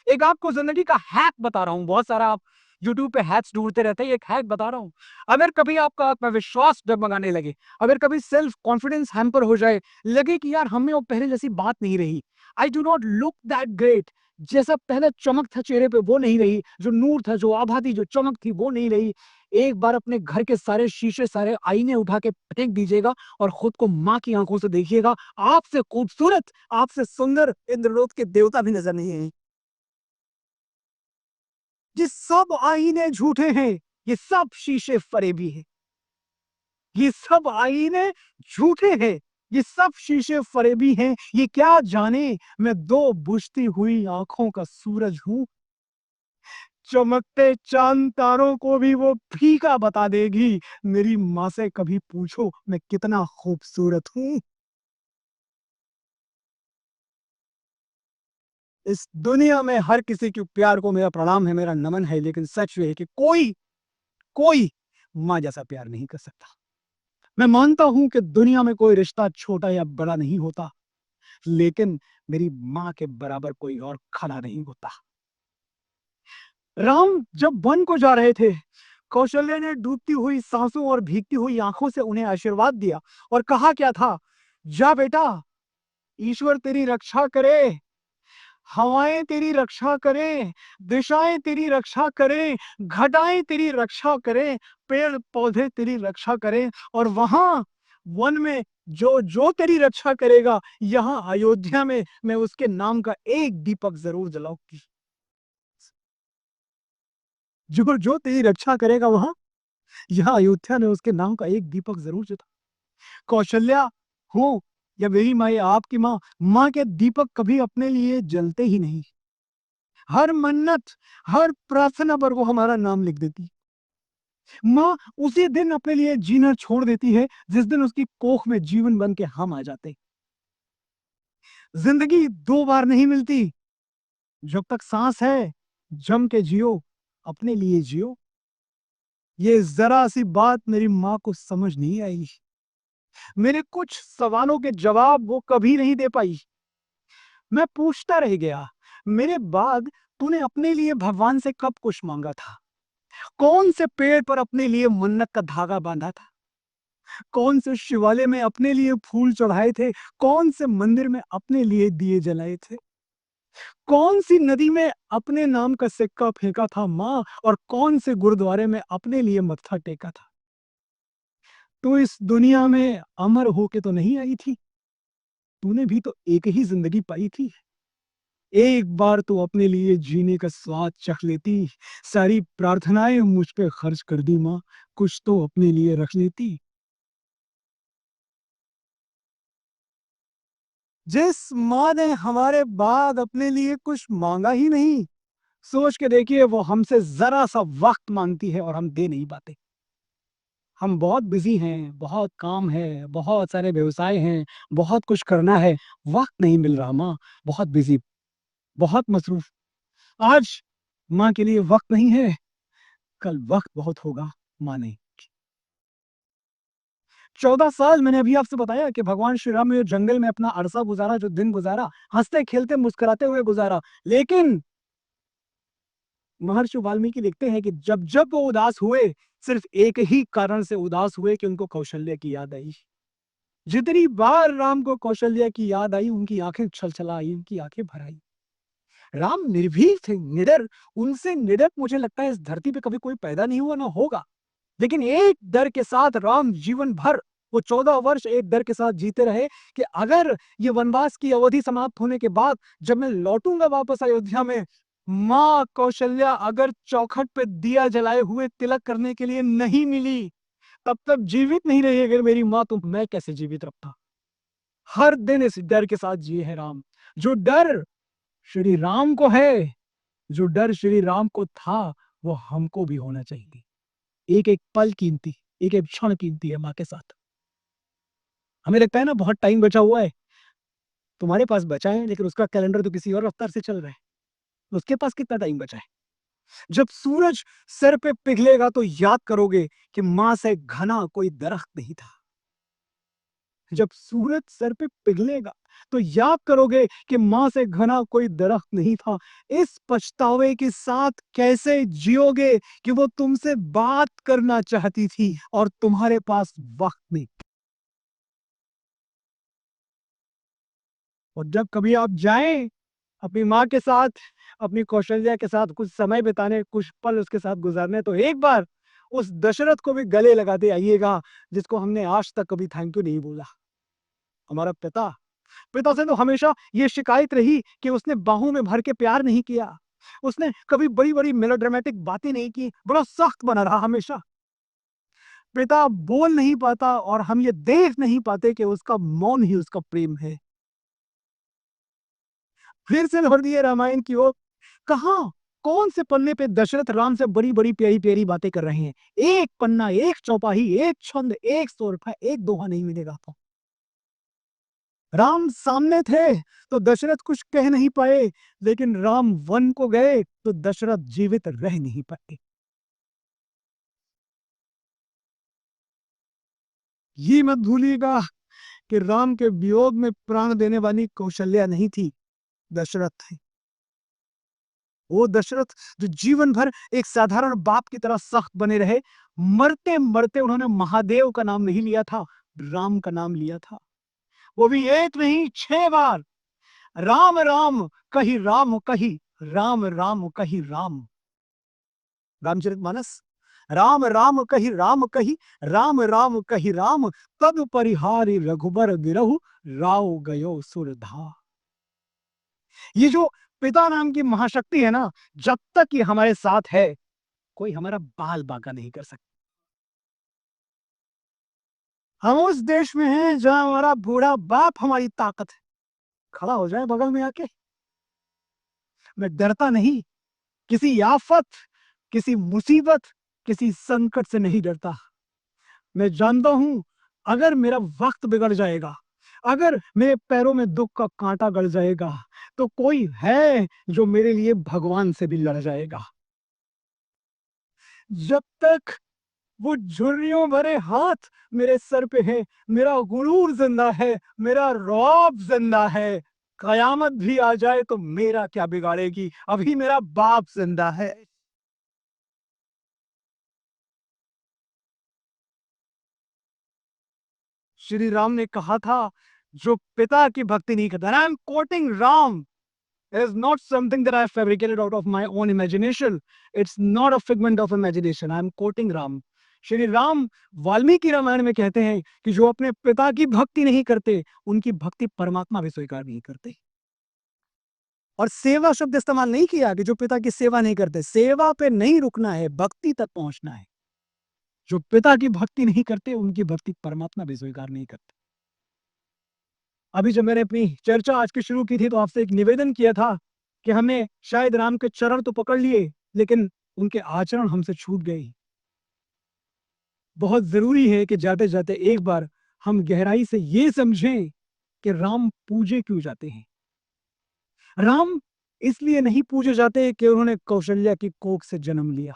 एक आपको जिंदगी का हैक बता रहा हूं। बहुत सारा आप यूट्यूब पे हैक्स ढूंढते रहते हैं, एक हैक बता रहा हूं। अगर कभी आपका आत्मविश्वास डगमगाने लगे, अगर कभी सेल्फ कॉन्फिडेंस हैम्पर हो जाए, लगे कि यार हमें वो पहले जैसी बात नहीं रही, I do not look that great, जैसा पहले चमक था चेहरे पे वो नहीं रही, जो नूर था, जो आभा थी, जो चमक थी वो नहीं रही। एक बार अपने घर के सारे शीशे, सारे आईने उठा के फेंक दीजिएगा और खुद को माँ की आंखों से देखिएगा। आपसे खूबसूरत, आपसे सुंदर इंद्रलोक के देवता भी नजर नहीं है। ये सब आईने झूठे हैं, ये सब शीशे फरेबी है। ये सब आईने झूठे हैं, ये सब शीशे फरेबी हैं। ये क्या जाने मैं 2 बुझती हुई आंखों का सूरज हूं। चमकते चांद तारों को भी वो फीका बता देगी। मेरी माँ से कभी पूछो मैं कितना खूबसूरत हूं। इस दुनिया में हर किसी के प्यार को मेरा प्रणाम है, मेरा नमन है, लेकिन सच ये है कि कोई कोई माँ जैसा प्यार नहीं कर सकता। मैं मानता हूं कि दुनिया में कोई रिश्ता छोटा या बड़ा नहीं होता, लेकिन मेरी माँ के बराबर कोई और खड़ा नहीं होता। राम जब वन को जा रहे थे, कौशल्या ने डूबती हुई सांसों और भीगती हुई आंखों से उन्हें आशीर्वाद दिया और कहा क्या था? जा बेटा, ईश्वर तेरी रक्षा करे, हवाएं तेरी रक्षा करें, दिशाएं तेरी रक्षा करें, घटाएं तेरी रक्षा करें, पेड़ पौधे तेरी रक्षा करें। और वहां वन में जो जो तेरी रक्षा करेगा, यहाँ अयोध्या में मैं उसके नाम का एक दीपक जरूर जलाऊंगी। जो जो तेरी रक्षा करेगा वहां, यहाँ अयोध्या में उसके नाम का एक दीपक जरूर जला। कौशल्या हो या मेरी माँ या आपकी माँ, माँ के दीपक कभी अपने लिए जलते ही नहीं। हर मन्नत, हर प्रार्थना पर वो हमारा नाम लिख देती। माँ उसी दिन अपने लिए जीना छोड़ देती है जिस दिन उसकी कोख में जीवन बन के हम आ जाते। जिंदगी 2 बार नहीं मिलती। जब तक सांस है जम के जियो, अपने लिए जियो। ये जरा सी बात मेरी माँ को समझ नहीं आई। मेरे कुछ सवालों के जवाब वो कभी नहीं दे पाई। मैं पूछता रह गया, मेरे बाद तूने अपने लिए भगवान से कब कुछ मांगा था? कौन से पेड़ पर अपने लिए मन्नत का धागा बांधा था? कौन से शिवालय में अपने लिए फूल चढ़ाए थे? कौन से मंदिर में अपने लिए दिए जलाए थे? कौन सी नदी में अपने नाम का सिक्का फेंका था माँ, और कौन से गुरुद्वारे में अपने लिए मत्था टेका था? तू इस दुनिया में अमर होके तो नहीं आई थी। तूने भी तो एक ही जिंदगी पाई थी। एक बार तो अपने लिए जीने का स्वाद चख लेती। सारी प्रार्थनाएं मुझ पे खर्च कर दी माँ, कुछ तो अपने लिए रख लेती। जिस माँ ने हमारे बाद अपने लिए कुछ मांगा ही नहीं, सोच के देखिए वो हमसे जरा सा वक्त मांगती है और हम दे नहीं पाते। हम बहुत बिजी हैं, बहुत काम है, बहुत सारे व्यवसाय हैं, बहुत कुछ करना है, वक्त नहीं मिल रहा माँ, बहुत बिजी, बहुत मसरूफ। आज माँ के लिए वक्त नहीं है, कल वक्त बहुत होगा माँ नहीं। 14 साल मैंने अभी आपसे बताया कि भगवान श्री राम ने जंगल में अपना अरसा गुजारा, जो दिन गुजारा, हंसते खेलते मुस्कुराते हुए गुजारा। लेकिन महर्षि वाल्मीकि लिखते हैं कि जब जब वो उदास हुए, सिर्फ एक ही कारण से उदास हुए कि उनको कौशल्या की याद आई। जितनी बार राम को कौशल्या की याद आई, उनकी आंखें छलछला आई, उनकी आंखें भर आई। राम निर्भीक थे, निडर। उनसे निडर मुझे लगता है इस धरती पे कभी कोई पैदा नहीं हुआ, ना होगा। लेकिन एक डर के साथ राम जीवन भर, वो 14 वर्ष एक डर के साथ जीते रहे कि अगर ये वनवास की अवधि समाप्त होने के बाद जब मैं लौटूंगा वापस अयोध्या में, माँ कौशल्या अगर चौखट पे दिया जलाए हुए तिलक करने के लिए नहीं मिली, तब तक जीवित नहीं रही अगर मेरी माँ, तो मैं कैसे जीवित रखता? हर दिन इस डर के साथ जिए हैं राम। जो डर श्री राम को है, जो डर श्री राम को था, वो हमको भी होना चाहिए। एक एक पल कीमती, एक एक क्षण कीमती है माँ के साथ। हमें लगता है ना बहुत टाइम बचा हुआ है, तुम्हारे पास बचा है, लेकिन उसका कैलेंडर तो किसी और रफ्तार से चल रहा है। उसके पास कितना टाइम बचा है? जब सूरज सर पे पिघलेगा तो याद करोगे कि माँ से घना कोई दरख्त नहीं था। जब सूरज सर पे पिघलेगा तो याद करोगे कि माँ से घना कोई दरख्त नहीं था। इस पछतावे के साथ कैसे जियोगे कि वो तुमसे बात करना चाहती थी और तुम्हारे पास वक्त नहीं। और जब कभी आप जाएं अपनी माँ के साथ, अपनी कौशल्या के साथ कुछ समय बिताने, कुछ पल उसके साथ गुजारने, तो एक बार उस दशरथ को भी गले लगाते आइएगा, जिसको हमने आज तक कभी थैंक यू नहीं बोला। हमारा पिता, पिता से तो हमेशा ये शिकायत रही कि उसने बाहों में भर के प्यार नहीं किया। उसने कभी बड़ी-बड़ी मेलोड्रामेटिक बातें नहीं की, बड़ा सख्त बना रहा हमेशा। पिता बोल नहीं पाता और हम ये देख नहीं पाते कि उसका मौन ही उसका प्रेम है। फिर से लौट दिए रामायण की ओर। कहाँ, कौन से पन्ने पे दशरथ राम से बड़ी-बड़ी प्यारी-प्यारी बातें कर रहे हैं। एक पन्ना, एक चौपाई, एक छंद, एक सोरठा, एक दोहा नहीं मिलेगा आपको। राम सामने थे तो दशरथ कुछ कह नहीं पाए, लेकिन राम वन को गए तो दशरथ जीवित रह नहीं पाए। ये मत भूलिएगा कि राम के वियोग में प्राण देने वाली कौशल्या नहीं थी, दशरथ थे। वो दशरथ जो जीवन भर एक साधारण बाप की तरह सख्त बने रहे, मरते मरते उन्होंने महादेव का नाम नहीं लिया था, राम का नाम लिया था। वो भी एक नहीं 6 बार। राम राम कही राम कही, राम राम कही राम। रामचरितमानस। राम राम कही राम कही, राम राम कही राम, तद परिहारी रघुबर गिरहु, राव गयो सुरधा। ये जो पिता नाम की महाशक्ति है ना, जब तक ये हमारे साथ है, कोई हमारा बाल बांका नहीं कर सकता। हम उस देश में हैं जहां हमारा बूढ़ा बाप हमारी ताकत है। खड़ा हो जाए बगल में आके। मैं डरता नहीं, किसी आफत, किसी मुसीबत, किसी संकट से नहीं डरता। मैं जानता हूं अगर मेरा वक्त बिगड़ जाएगा, अगर मेरे पैरों में दुख का कांटा गड़ जाएगा तो कोई है जो मेरे लिए भगवान से भी लड़ जाएगा। जब तक वो झुर्रियों भरे हाथ मेरे सर पे है, मेरा गुरूर जिंदा है, मेरा रौब जिंदा है। कयामत भी आ जाए तो मेरा क्या बिगाड़ेगी, अभी मेरा बाप जिंदा है। श्री राम ने कहा था, जो पिता की भक्ति नहीं करता, I am quoting Ram, is not something that I have fabricated out of my own imagination. It's not a figment of imagination. I am quoting Ram. Shri Ram Valmiki Ramayana में कहते हैं कि जो अपने पिता की भक्ति नहीं करते, उनकी भक्ति परमात्मा भी स्वीकार नहीं करते। और सेवा शब्द इस्तेमाल नहीं किया कि जो पिता की सेवा नहीं करते। सेवा पे नहीं रुकना है, भक्ति तक पहुंचना है। जो पिता की भक्ति नहीं करते, उनकी भक्ति परमात्मा भी स्वीकार नहीं करते। अभी जब मैंने अपनी चर्चा आज की शुरू की थी तो आपसे एक निवेदन किया था कि हमने शायद राम के चरण तो पकड़ लिए, लेकिन उनके आचरण हमसे छूट गए। बहुत जरूरी है कि जाते जाते एक बार हम गहराई से ये समझें कि राम पूजे क्यों जाते हैं। राम इसलिए नहीं पूजे जाते कि उन्होंने कौशल्या की कोख से जन्म लिया।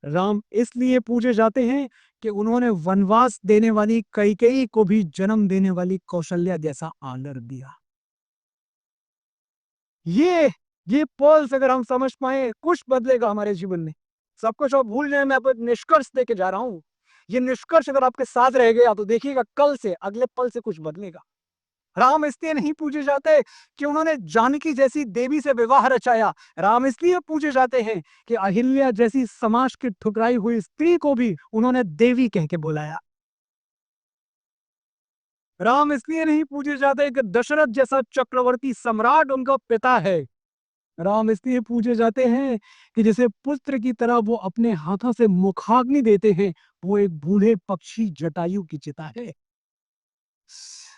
राम इसलिए पूजे जाते हैं कि उन्होंने वनवास देने वाली कैकेयी को भी जन्म देने वाली कौशल्या जैसा आदर दिया। ये पल्स अगर हम समझ पाए, कुछ बदलेगा हमारे जीवन में। सब कुछ आप भूल जाए, मैं आपको निष्कर्ष देके जा रहा हूं। ये निष्कर्ष अगर आपके साथ रह गया तो देखिएगा कल से, अगले पल से कुछ बदलेगा। राम इसलिए नहीं पूजे जाते कि उन्होंने जानकी जैसी देवी से विवाह रचाया। राम इसलिए पूजे जाते हैं कि अहिल्या जैसी समाज की ठुकराई हुई स्त्री को भी उन्होंने देवी कह के बुलाया। राम इसलिए नहीं पूजे जाते कि दशरथ जैसा चक्रवर्ती सम्राट उनका पिता है। राम इसलिए पूजे जाते हैं कि जैसे पुत्र की तरह वो अपने हाथों से मुखाग्नि देते हैं, वो एक बूढ़े पक्षी जटायु की चिता है।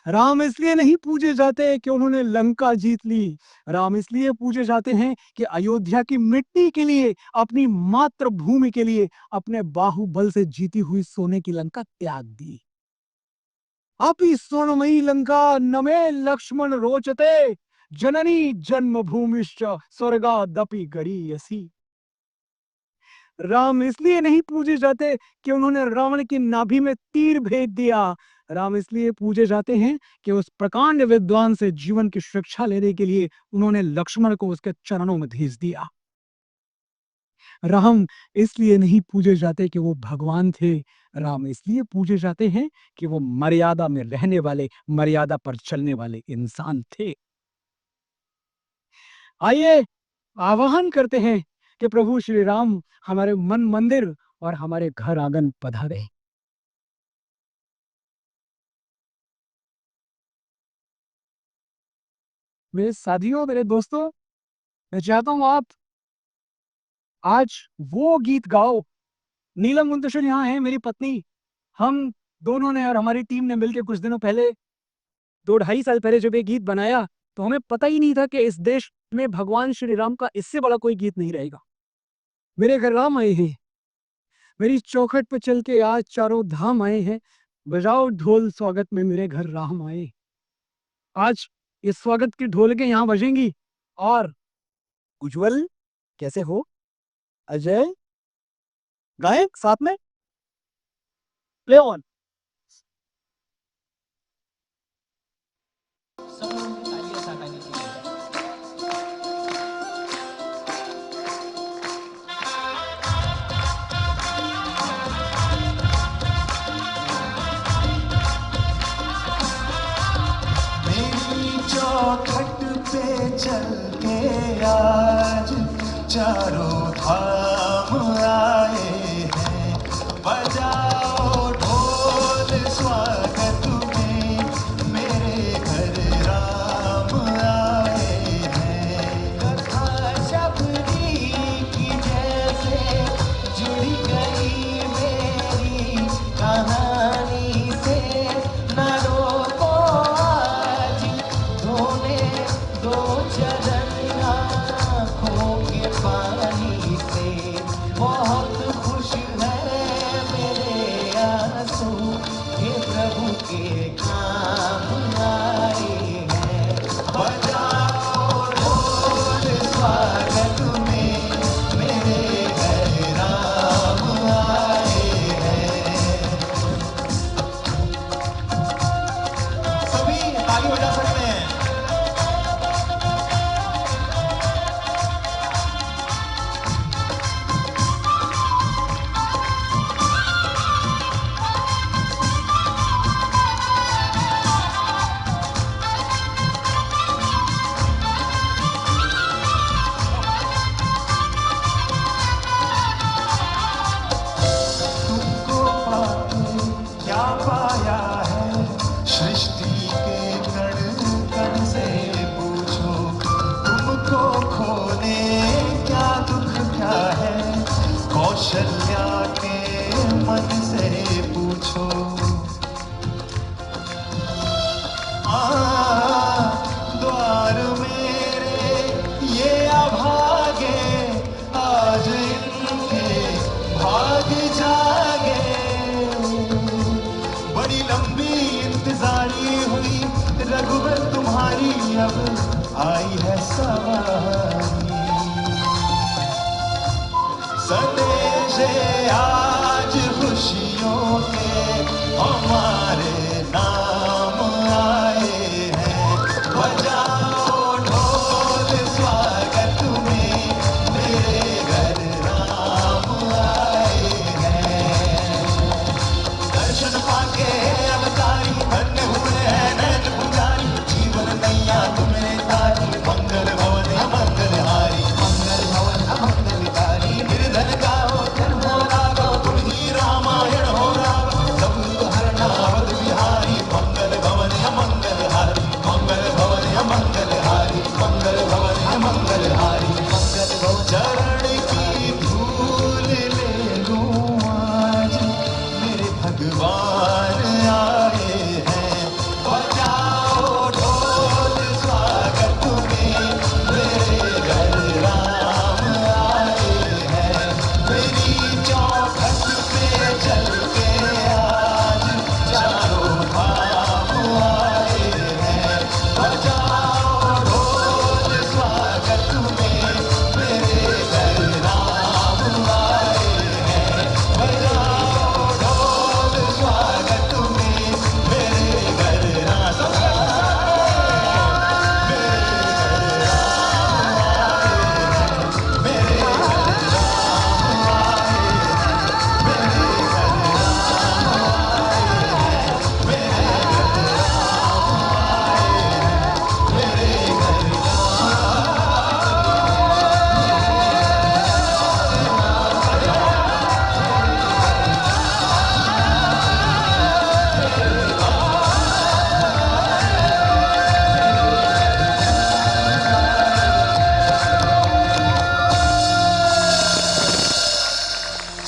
राम इसलिए नहीं पूजे जाते कि उन्होंने लंका जीत ली। राम इसलिए पूजे जाते हैं कि अयोध्या की मिट्टी के लिए, अपनी मातृभूमि के लिए अपने बाहुबल से जीती हुई सोने की लंका त्याग दी। अपि स्वर्णमयी लंका नमे लक्ष्मण रोचते, जननी जन्मभूमिश्च स्वर्गादपि गरीयसी। राम इसलिए नहीं पूजे जाते कि उन्होंने रावण की नाभि में तीर भेज दिया। राम इसलिए पूजे जाते हैं कि उस प्रकांड विद्वान से जीवन की शिक्षा लेने के लिए उन्होंने लक्ष्मण को उसके चरणों में भेज दिया। राम इसलिए नहीं पूजे जाते कि वो भगवान थे। राम इसलिए पूजे जाते हैं कि वो मर्यादा में रहने वाले, मर्यादा पर चलने वाले इंसान थे। आइए आवाहन करते हैं कि प्रभु श्री राम हमारे मन मंदिर और हमारे घर आंगन पधारे। मेरे साथियों, मेरे दोस्तों, मैं चाहता हूं आप आज वो गीत गाओ। नीलम मुंतशिर यहाँ है, मेरी पत्नी। हम दोनों ने और हमारी टीम ने मिलकर कुछ दिनों पहले, 2-2.5 साल पहले जब ये गीत बनाया तो हमें पता ही नहीं था कि इस देश में भगवान श्री राम का इससे बड़ा कोई गीत नहीं रहेगा। मेरे घर राम आए हैं, मेरी चौखट पे चल के आज चारों धाम आए हैं। बजाओ ढोल स्वागत में मेरे घर राम आए। आज इस स्वागत की ढोलकें यहाँ बजेंगी। और उज्जवल कैसे हो? अजय गायक साथ में प्ले ऑन। चौखट पे चल के आज चारों धाम आए हैं। बजाओ ढोल स्वागत में मेरे घर राम आए हैं। कथा शबरी की जैसे जुड़ गई मेरी कहानी से, न रोको आज धोने दो चरण आँखों के पानी से। बहुत खुश है मेरे कौशल्या के मन से पूछो, द्वार मेरे ये अभागे, आज इनके भाग जागे। बड़ी लंबी इंतजारी हुई रघुवर तुम्हारी, अब आई है सवारी। संदेश आज खुशियों के हमारे नाम आए हैं। बजाओ ढोल स्वागत में, मेरे घर राम आए हैं। दर्शन पाके अवतारी, धन्य हुए हैं नैन पुजारी। जीवन नैया तुमने तारी, मंगल भवन अमंगल हारी। मंगल भवन अमंगलकारी, निर्धन गाओ धर्म रागो, तुम ही रामायण हो राम। सब हरना अवध बिहारी, मंगल भवन अमंगल हारी। मंगल भवन अमंगल हारी, मंगल भवन अमंगल हारी। मंगल भवन चरण की धूल ले लूं आज, मेरे भगवान आए हैं। बजाओ ढोल स्वागत में, मेरे घर राम आए हैं। मेरी चौखट पे चल के आज चारों धाम आए हैं। बजाओ ढोल स्वागत में, मेरे घर राम आए हैं। बजाओ ढोल स्वागत में, मेरे घर राम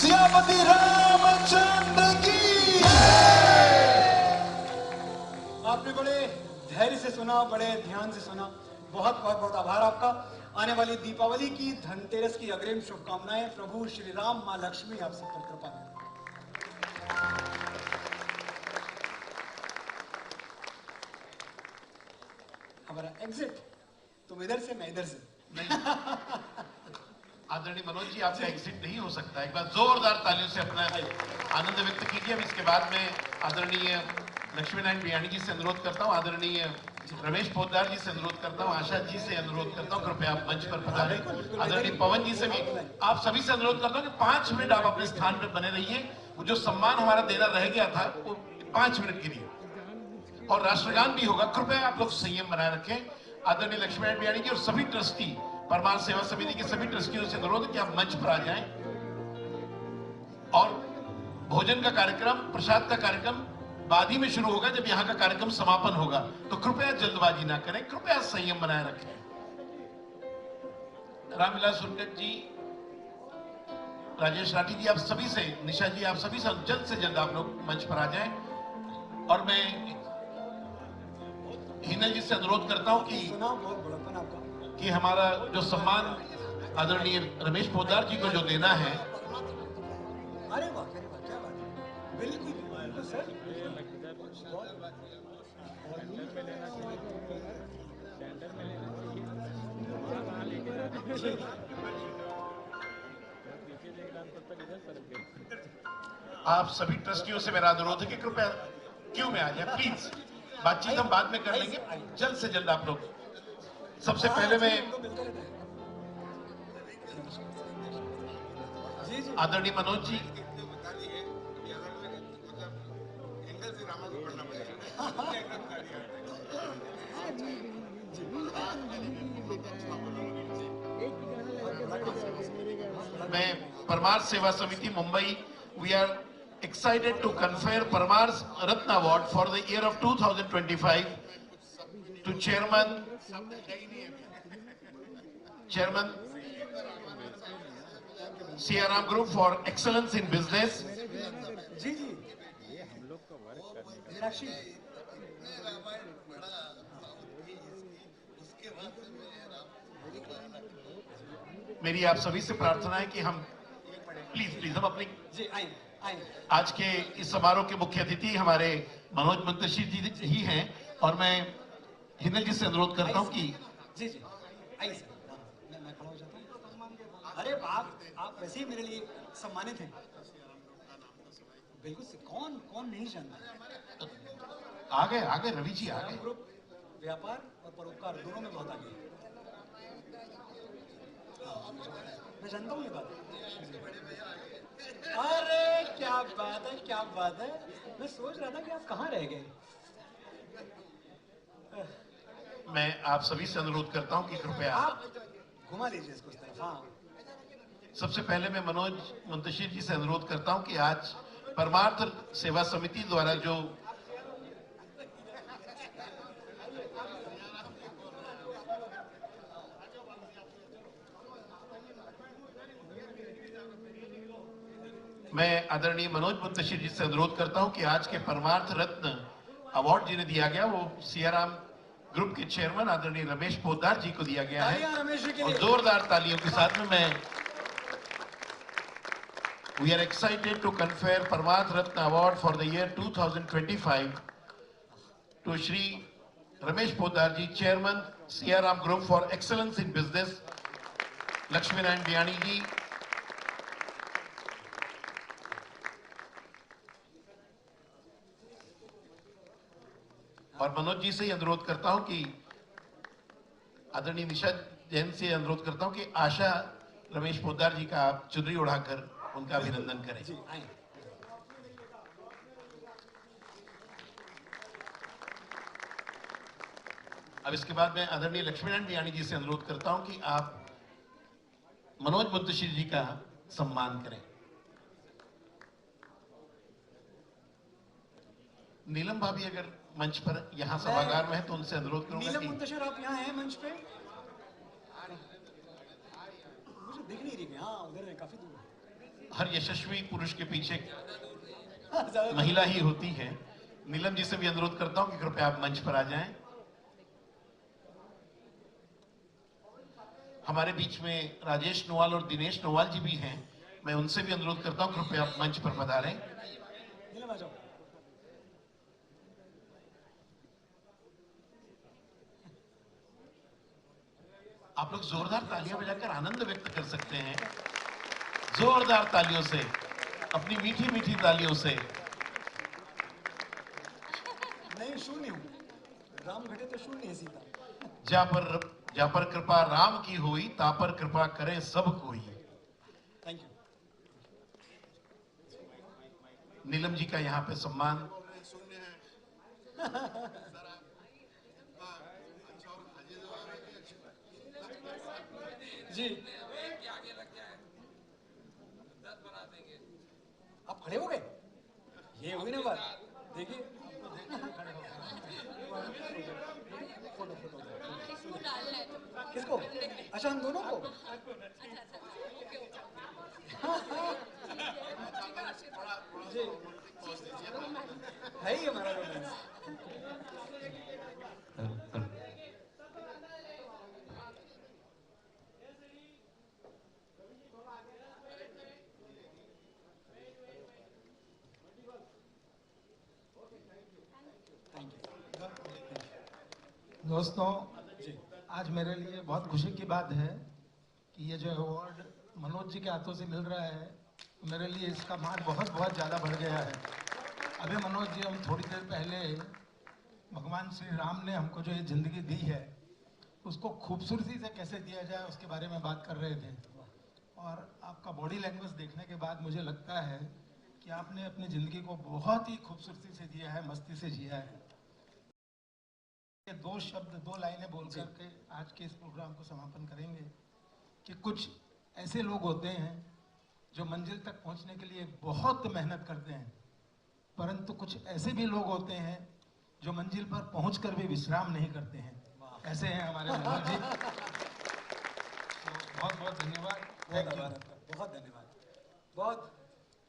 सियापति रामचंद्र की। आपने बड़े धैर्य से सुना, बड़े ध्यान से सुना। बहुत बहुत बहुत आभार आपका। आने वाली दीपावली की, धनतेरस की अग्रिम शुभकामनाएं। प्रभु श्री राम, माँ लक्ष्मी आप सब पर कृपा करें। हमारा एग्जिट, तुम इधर से मैं इधर से। आदरणीय मनोज जी, आपका एग्जिट नहीं हो सकता। एक बार जोरदार तालियों से अपना आनंद व्यक्त कीजिए। अब इसके बाद में आदरणीय लक्ष्मी नारायण बियाणी जी से अनुरोध करता हूँ, आदरणीय रमेश पोद्दार जी से अनुरोध करता हूँ, आशा जी से अनुरोध करता हूँ, कृपया आप मंच पर पधारें। आदरणीय पवन जी से भी, आप सभी से अनुरोध करता हूँ कि 5 मिनट आप अपने स्थान पर बने रहिए। वो जो सम्मान हमारा देना रह गया था, वो 5 मिनट के लिए, और राष्ट्रगान भी होगा। कृपया आप लोग संयम बनाए रखें। आदरणीय लक्ष्मी नारायण बियाणी जी और सभी ट्रस्टी, परमार सेवा समिति के सभी ट्रस्टियों से अनुरोध है कि आप मंच पर आ जाएं। और भोजन का कार्यक्रम, प्रसाद का कार्यक्रम बाद ही में शुरू होगा, जब यहाँ का कार्यक्रम समापन होगा। तो कृपया जल्दबाजी ना करें, कृपया संयम बनाए रखें। रामविलास उनकट जी, राजेश राठी जी, आप सभी से, निशा जी, आप सभी से जल्द आप लोग मंच पर आ जाएं। और मैं हिना जी से अनुरोध करता हूं कि हमारा जो सम्मान आदरणीय रमेश पोद्दार जी को जो देना है, अरे वाह, क्या बात है। बिल्कुल बिल्कुल सर। आप सभी ट्रस्टियों से मेरा अनुरोध है कि कृपया क्यू में आ जाए प्लीज। बातचीत हम बाद में कर लेंगे, जल्द से जल्द आप लोग। सबसे पहले मैं आदरणीय मनोज जी, मैं Parmar Seva Samiti Mumbai, we are excited to confer Parmar's Ratna Award for the year of 2025 to Chairman Siaram Group for excellence in business. जी जी मीनाक्षी मेरी आप सभी से प्रार्थना है कि हम प्लीज हम अपनी जी आए आए आज के इस समारोह के मुख्य अतिथि हमारे मनोज मुंतशिर जी ही हैं और मैं हिंदल जी से अनुरोध करता हूं कि जी जी आइए सर मैं खड़ा हो जाता हूँ अरे आप वैसे ही मेरे लिए सम्मानित हैं बिल्कुल कौन कौन नहीं जानता आ गए रवि जी आ गए ग्रुप व्यापार और परोपकार दोनों में बहुत आगे है मैं जानता हूँ ये बात अरे क्या बात है मैं सोच रहा था कि आप कहाँ रह गए मैं आप सभी से अनुरोध करता हूं कि कृपया आप घुमा लीजिए इसको इस तरफ हाँ सबसे पहले मैं मनोज मुंतशिर जी से अनुरोध करता हूं कि आज परमार्थ सेवा समिति द्वारा जो मैं आदरणीय मनोज मुंतशिर जी से अनुरोध करता हूं कि आज के परमार्थ रत्न अवार्ड जिन्हें दिया गया वो सियाराम ग्रुप के चेयरमैन आदरणीय रमेश पोद्दार जी को दिया गया तालियां है रमेश जी के और लिए जोरदार तालियों के साथ में मैं We are excited to confer Parmarth Ratna Award for the year 2025 to Shri Ramesh Poddar ji, Chairman Siaram Group for Excellence in Business, Lakshmi Narayan Biyani ji, और मनोज जी से ही अनुरोध करता हूं कि आदरणीय निशा जैन से अनुरोध करता हूं कि आशा रमेश पोद्दार जी का आप चुनरी उड़ाकर उनका अभिनंदन करें। जी आए अब इसके बाद मैं आदरणीय लक्ष्मीनारायण बियानी जी से अनुरोध करता हूं कि आप मनोज मुंतशिर जी का सम्मान करें। नीलम भाभी अगर मंच पर यहां सभागार में है तो उनसे अनुरोध करूंगा नीलम कि मुंतशिर आप यहाँ हैं मंच पे मुझे दिख नहीं रही हाँ उधर है काफी दूर हर यशस्वी पुरुष के पीछे हाँ, ज्यादा महिला ही होती है। नीलम जी से भी अनुरोध करता हूं कि कृपया आप मंच पर आ जाएं। हमारे बीच में राजेश नोवाल और दिनेश नोवाल जी भी हैं, मैं उनसे भी अनुरोध करता हूं कृपया आप मंच पर पधारें। नीलम आ जाओ आप लोग जोरदार तालियां बजाकर आनंद व्यक्त कर सकते हैं, जोरदार तालियों से, अपनी मीठी मीठी तालियों से। नहीं शून्य हूँ राम घटे तो शून्य है सीता जा पर कृपा राम की हुई, ता पर कृपा करें सब कोई। थैंक यू नीलम जी का यहाँ पे सम्मान। जी आप खड़े हो गए ये हुई ना बात देखिए फोटो किसको अच्छा हम दोनों को जी है ही हमारा रोमांस दोस्तों जी आज मेरे लिए बहुत खुशी की बात है कि ये जो अवार्ड मनोज जी के हाथों से मिल रहा है मेरे लिए इसका मान बहुत बहुत ज़्यादा बढ़ गया है। अभी मनोज जी हम थोड़ी देर पहले भगवान श्री राम ने हमको जो ये ज़िंदगी दी है उसको खूबसूरती से कैसे दिया जाए उसके बारे में बात कर रहे थे और आपका बॉडी लैंग्वेज देखने के बाद मुझे लगता है कि आपने अपनी ज़िंदगी को बहुत ही खूबसूरती से जिया है, मस्ती से जिया है। ये दो शब्द दो लाइनें बोल करके आज के इस प्रोग्राम को समापन करेंगे कि कुछ ऐसे लोग होते हैं जो मंजिल तक पहुंचने के लिए बहुत मेहनत करते हैं, परंतु कुछ ऐसे भी लोग होते हैं जो मंजिल पर पहुंचकर भी विश्राम नहीं करते हैं। ऐसे हैं हमारे मनोज जी। तो बहुत बहुत धन्यवाद। बहुत धन्यवाद। बहुत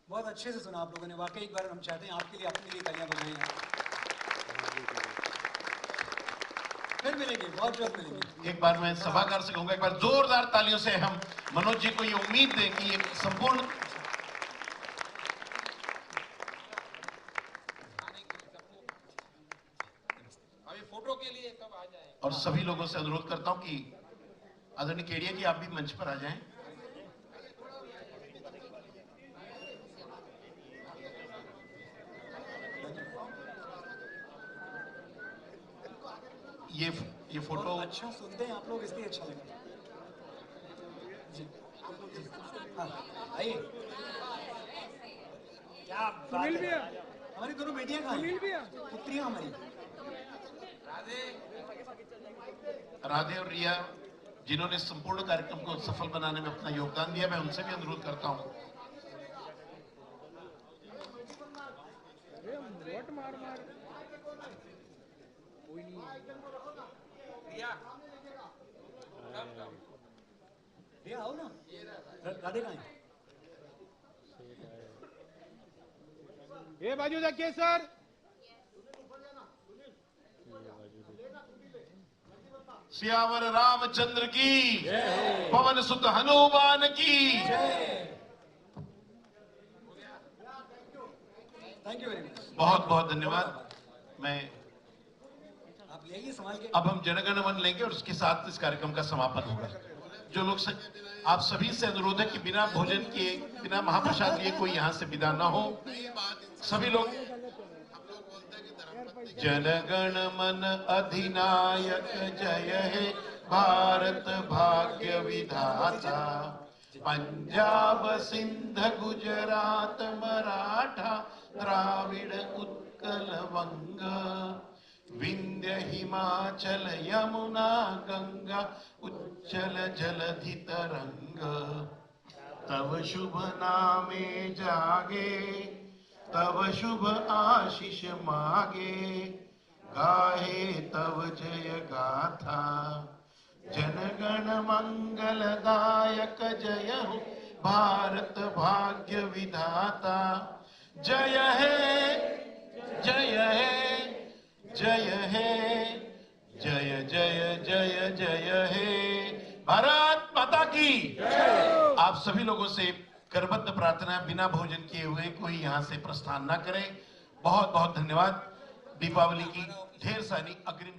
बहुत अच्छे से सुना आप लोगों ने, वाकई एक बार हम चाहते हैं आपके लिए अपने लिए तालियां बजाएं। फिर मिलेंगे, बहुत जल्द मिलेंगे। एक बार मैं सभागार से कहूंगा, एक बार जोरदार तालियों से हम मनोज जी को ये उम्मीद दें कि एक संपूर्ण फोटो के लिए सब आ जाए। और सभी लोगों से अनुरोध करता हूं कि आदरणीय केडिया जी आप भी मंच पर आ जाएं। ये फोटो अच्छा सुनते हैं आप लोग, इसलिए अच्छा लगा। जी हाँ, आइए। क्या बात है, हमारी दोनों बेटियां कहाँ हैं? पुत्रियां हमारी। राधे और रिया जिन्होंने संपूर्ण कार्यक्रम को सफल बनाने में अपना योगदान दिया, मैं उनसे भी अनुरोध करता हूं। रिया आओ ना, राधे कहाँ हैं? ये बाजू देखिए सर। सियावर रामचंद्र की, पवन सुत हनुमान की। Thank you very much. बहुत बहुत धन्यवाद। मैं आप ले आइए संभाल के। अब हम जनगण मन लेंगे और उसके साथ इस कार्यक्रम का समापन होगा। जो लोग आप सभी से अनुरोध है कि बिना भोजन किए, बिना महाप्रसाद लिए कोई यहाँ से विदा ना हो। सभी लोग जनगण मन अधिनायक जय हे भारत भाग्य विधाता, पंजाब सिंध गुजरात मराठा द्राविड़ उत्कल वंग, विंध्य हिमाचल यमुना गंगा उच्चल जलधि तरंग, तव शुभ नामे जागे, तव शुभ आशीष मागे, गाहे तव जय गाथा, जनगण मंगलदायक जय हो भारत भाग्य विधाता, जय है जय है जय है जय जय जय जय है भारत माता की। आप सभी लोगों से करबद्ध प्रार्थना, बिना भोजन किए हुए कोई यहां से प्रस्थान ना करें। बहुत बहुत धन्यवाद। दीपावली की ढेर सारी अग्रिम